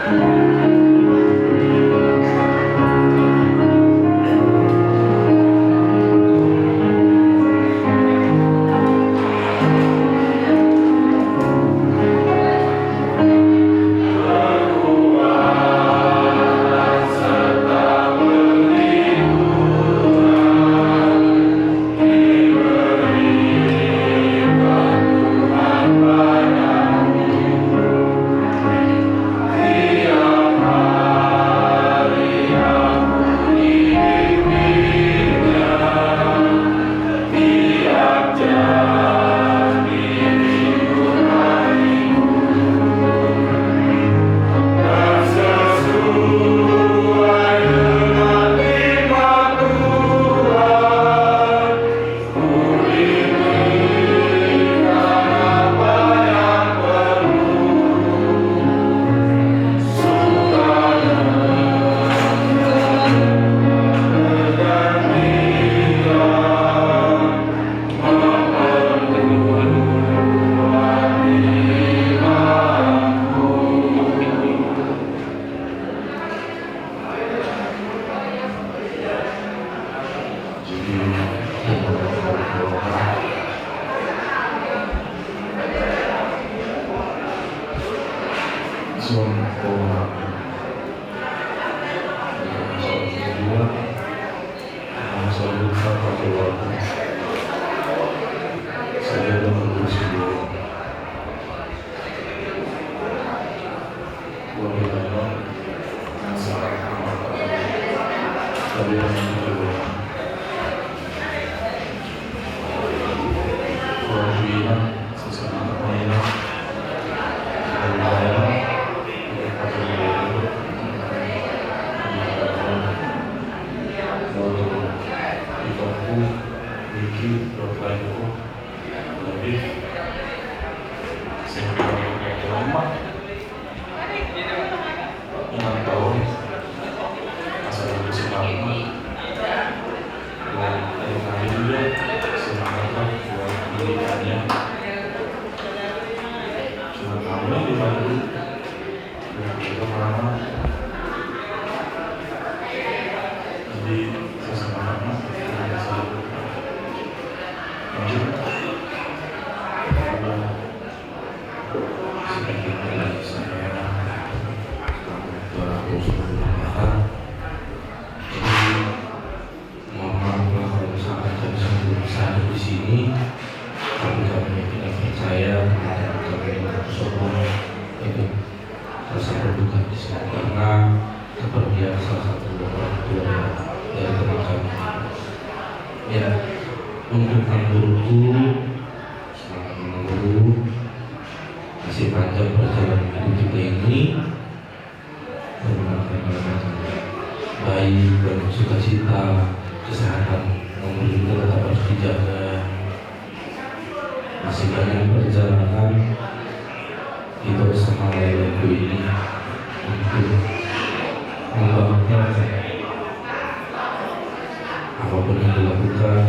Apapun yang dilakukan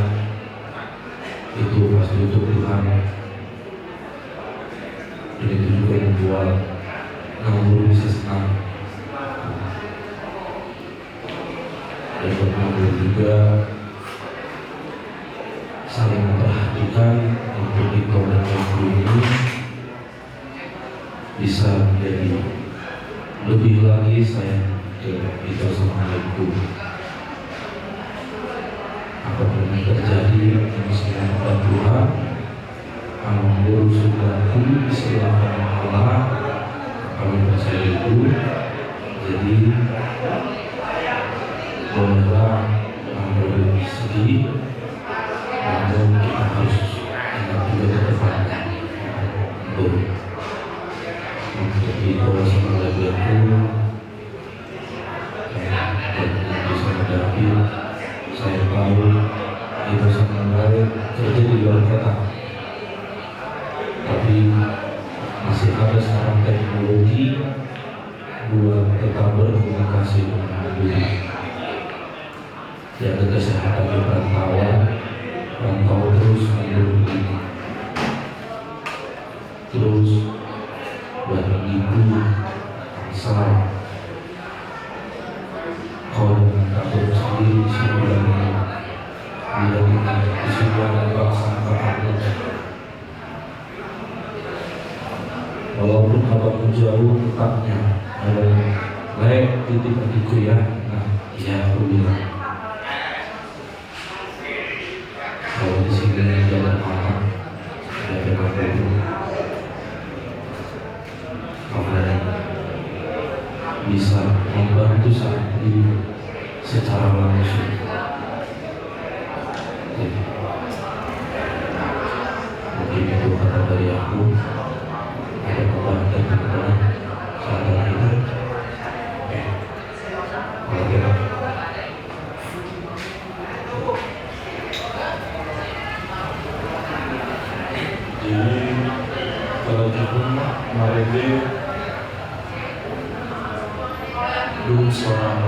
itu pasti untuk Tuhan. Dan itu juga yang membuat Nanggur bisa senang. Dan buat Nanggur juga saling memperhatikan untuk Iko dan Nanggur ini bisa menjadi lebih lagi sayang ke Iko sama Nanggur. Apapun yang terjadi, ini semua kepada Tuhan. di sebelah Allah. Kami percaya itu. Jadi bolehlah ambil sedih, namun kita harus ingat juga ke depannya. Untuk itu semoga berlaku dan bisa menghadapi. Saya tahu itu sangat baik kerja di luar kota, tapi masih ada sekarang teknologi buat tetap berkomunikasi dengan diri. Jaga kesehatan di perantauan, rantau terus ambil ini. Terus buat ibu, bangsa, kau dengan takut sendiri di sini bila di sini ada bangsa kamu. Walaupun abang jauh tetapnya ada baik titik adikku ya. Nah, iya aku bilang kalau di sini ada mata, ada apa itu, kamu bisa membantu saat ini secara langsung. Jadi, mungkin itu kata dari aku. Ada kebanyakan teman-teman saat itu. Oke. Jadi kalau gitu mari dulu seorang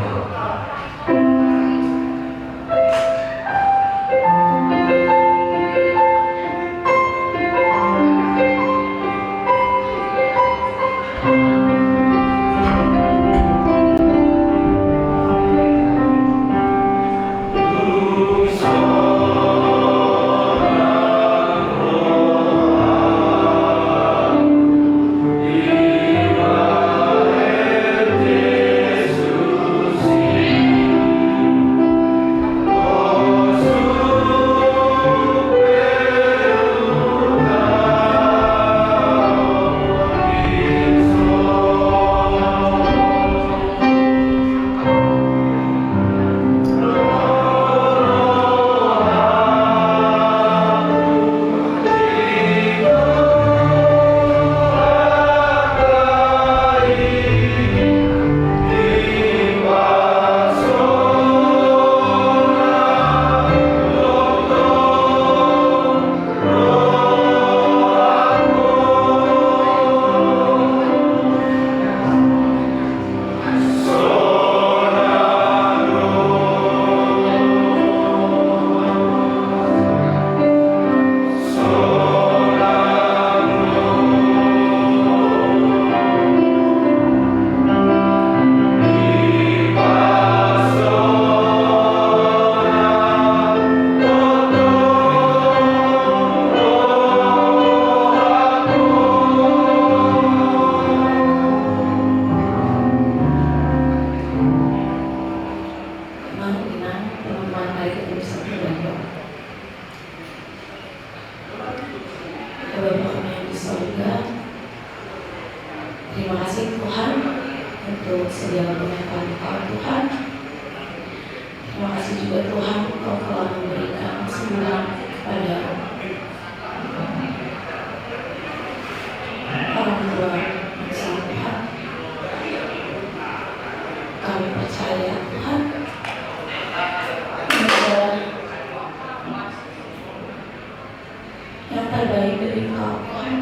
Terima kasih Tuhan untuk segala berkat Engkau Tuhan. Terima kasih juga Tuhan Engkau telah memberikan kesembuhan kepada orang tua bangsa Tuhan. Kami percaya Tuhan ini adalah yang terbaik dari Engkau Tuhan.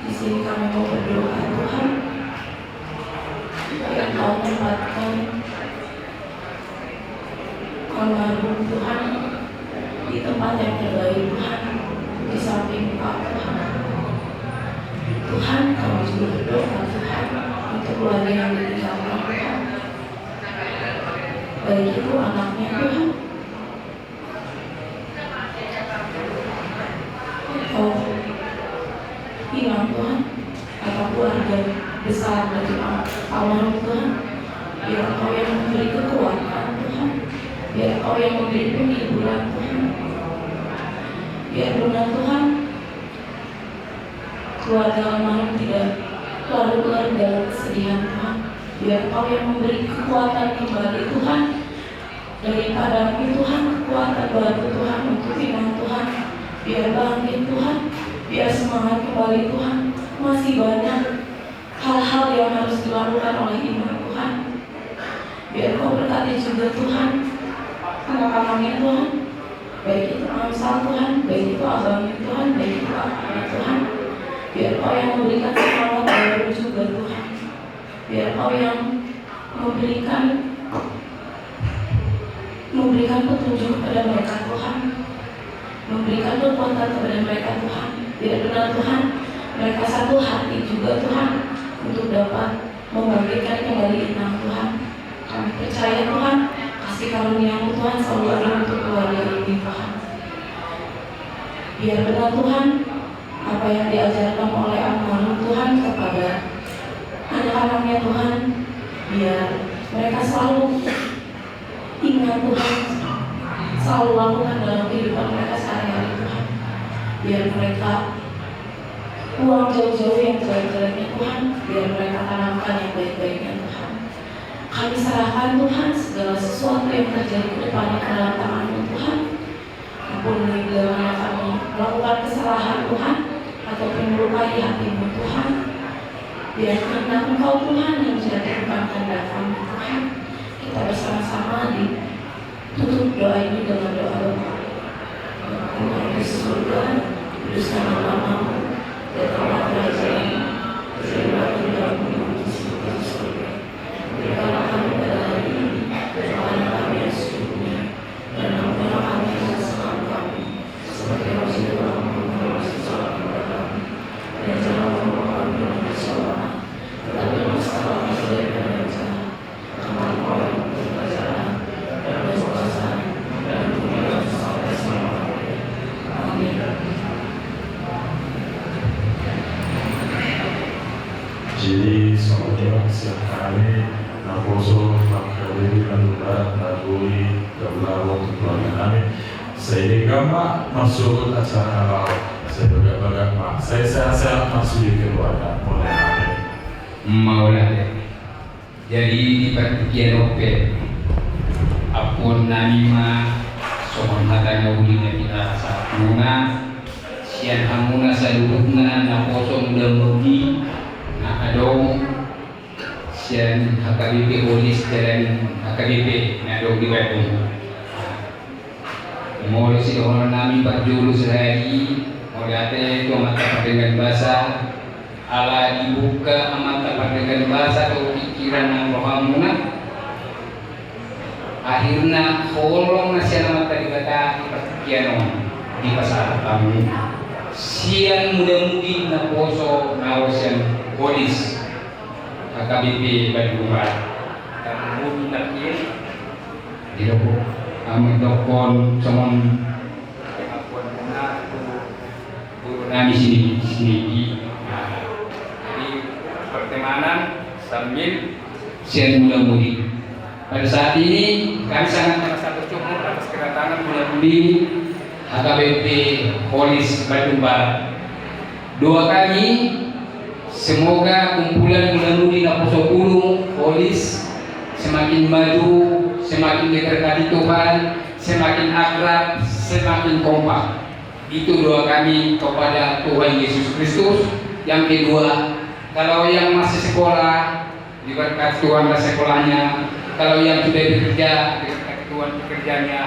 Di sini kami mau berdoa Tuhan, biar Engkau tempatkan almarhum Tuhan di tempat yang terbaik Tuhan, di samping Engkau Tuhan. Tuhan, kami juga berdoa Tuhan untuk keluarga yang ditinggalkan Tuhan, baik itu anaknya Tuhan, atau hilang Tuhan, atau keluarga besar dari almarhum Tuhan. Biar Engkau yang memberi kekuatan Tuhan, biar Engkau yang memberi penghiburan Tuhan, biar benar Tuhan keluarga almarhum tidak larut dalam kesedihan Tuhan. Biar Kau yang memberi kekuatan kembali Tuhan, daripada Tuhan kekuatan baru Tuhan untuk iman Tuhan. Biar bangkit Tuhan, biar semangat kembali Tuhan. Masih banyak hal-hal yang harus dilakukan oleh iman Tuhan. Biar Kau berkati juga Tuhan anak-anaknya Tuhan, baik itu Amsal Tuhan, baik itu abangnya Tuhan, baik itu kakaknya Tuhan. Biar Kau yang memberikan semangat baru juga Tuhan. Biar Kau yang memberikan petunjuk kepada mereka Tuhan, memberikan kekuatan kepada mereka Tuhan. Biar benar Tuhan, mereka satu hati juga Tuhan untuk dapat membangkitkan kembali iman Tuhan. Kami percaya Tuhan, kasih karunia-Mu Tuhan selalu ada untuk keluarga ini Tuhan. Biar benar Tuhan, apa yang diajarkan oleh almarhum Tuhan kepada anak-anaknya Tuhan, biar mereka selalu ingat Tuhan, selalu lakukan dalam kehidupan mereka sehari-hari Tuhan. Biar mereka buang jauh-jauh yang jelek-jeleknya Tuhan, biar mereka tanamkan yang baik-baiknya Tuhan. Kami serahkan Tuhan segala sesuatu yang terjadi ke depannya ke dalam tangan-Mu Tuhan. Ampuni bila mana kami melakukan kesalahan Tuhan ataupun melukai hati-Mu Tuhan. Biar kehendak Engkau Tuhan yang menjadikan kehendak kami Tuhan. Kita bersama-sama ditutup doa ini dengan doa-doa. Tuhan di surga, kuduskan nama-Mu, datanglah kerajaan-Mu, jadilah kehendak-Mu di surga. Berikanlah kami pada hari ini makanan kami yang secukupnya, dan ampunilah kami kesalahan kami, seperti kami juga mengampuni kesalahan kepada kami. Dan janganlah membawa kami dalam kesalahan, tetapi bebaskanlah kami daripada yang jahat. Karena Engkau yang memberi kerajaan dan kekuasaan dan kemuliaan sampai selama-lamanya. Amin. Jadi semuanya sekali naposo makhluk lalurat lalui kebelau keluarga kami. Saya gambar masuk acara awal. Saya beragam mak. Saya sehat masuk di keluarga mulai hari. Maulana. Jadi di pertikian ope apun namima sohon hatana ulinya kita satuna sian hamuna sadurutna naposo muda mudi na adong sian HKBP Holis dan HKBP na adong diwadong molo si dohono nami Pak Julu sehari modate itu mata dengan bahasa ala dibuka mata dengan bahasa atau pikiran yang rohamuna akhirnya kolong nasian mata dibata pertikian di pasar kamu sian muda-mudi na poso na sian Holis HKBP Bandung kamu nakir tidak kami dokon cuman pengakuan benar guru nami sini jadi pertemanan sambil sian muda-mudi. Pada saat ini kami sangat merasa bersyukur atas kedatangan muda-mudi HKBP Holis Bandung Barat. Doa kami semoga kumpulan muda-mudi Naposo Gunung Holis semakin maju, semakin diberkati Tuhan, semakin akrab, semakin kompak. Itu doa kami kepada Tuhan Yesus Kristus. Yang kedua, kalau yang masih sekolah diberkati Tuhan sekolahnya. Kalau yang sudah bekerja diberkati Tuhan pekerjaannya.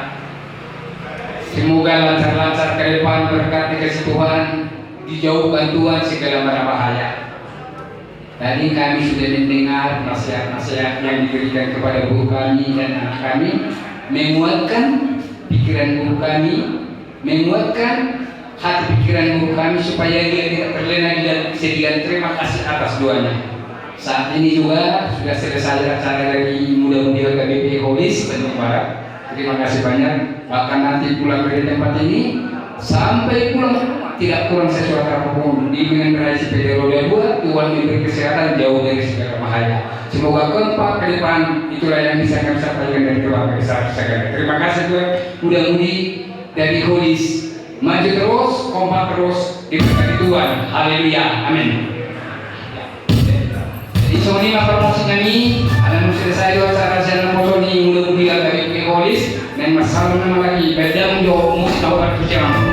Semoga lancar-lancar ke depan berkat dikasih Tuhan, dijauhkan Tuhan segala mara bahaya. Tadi kami sudah mendengar nasihat-nasihat yang diberikan kepada guru kami dan anak kami, menguatkan pikiran guru kami, menguatkan hati pikiran guru kami supaya dia tidak terlena di dalam kesedihan. Terima kasih atas doanya. Saat ini juga sudah selesai acara dari muda-mudi HKBP Holis Bandung Barat. Terima kasih banyak. Bahkan nanti pulang dari tempat ini sampai pulang tidak kurang sesuatu apapun. Di generasi PD Roda 2 Tuhan memberi kesehatan jauh dari segala bahaya. Semoga kompak ke depan. Itulah yang bisa kami sampaikan dari keluarga besar sekalian. Terima kasih Tuhan. Muda-mudi dari Holis maju terus, kompak terus, diberkati Tuhan. Haleluya, amin. Jadi Sony promosi kami, alam selesai dua acara jalan motor ni mula-mula dari Pekolis dan masalah nama lagi bedam jo musik awal tu jam.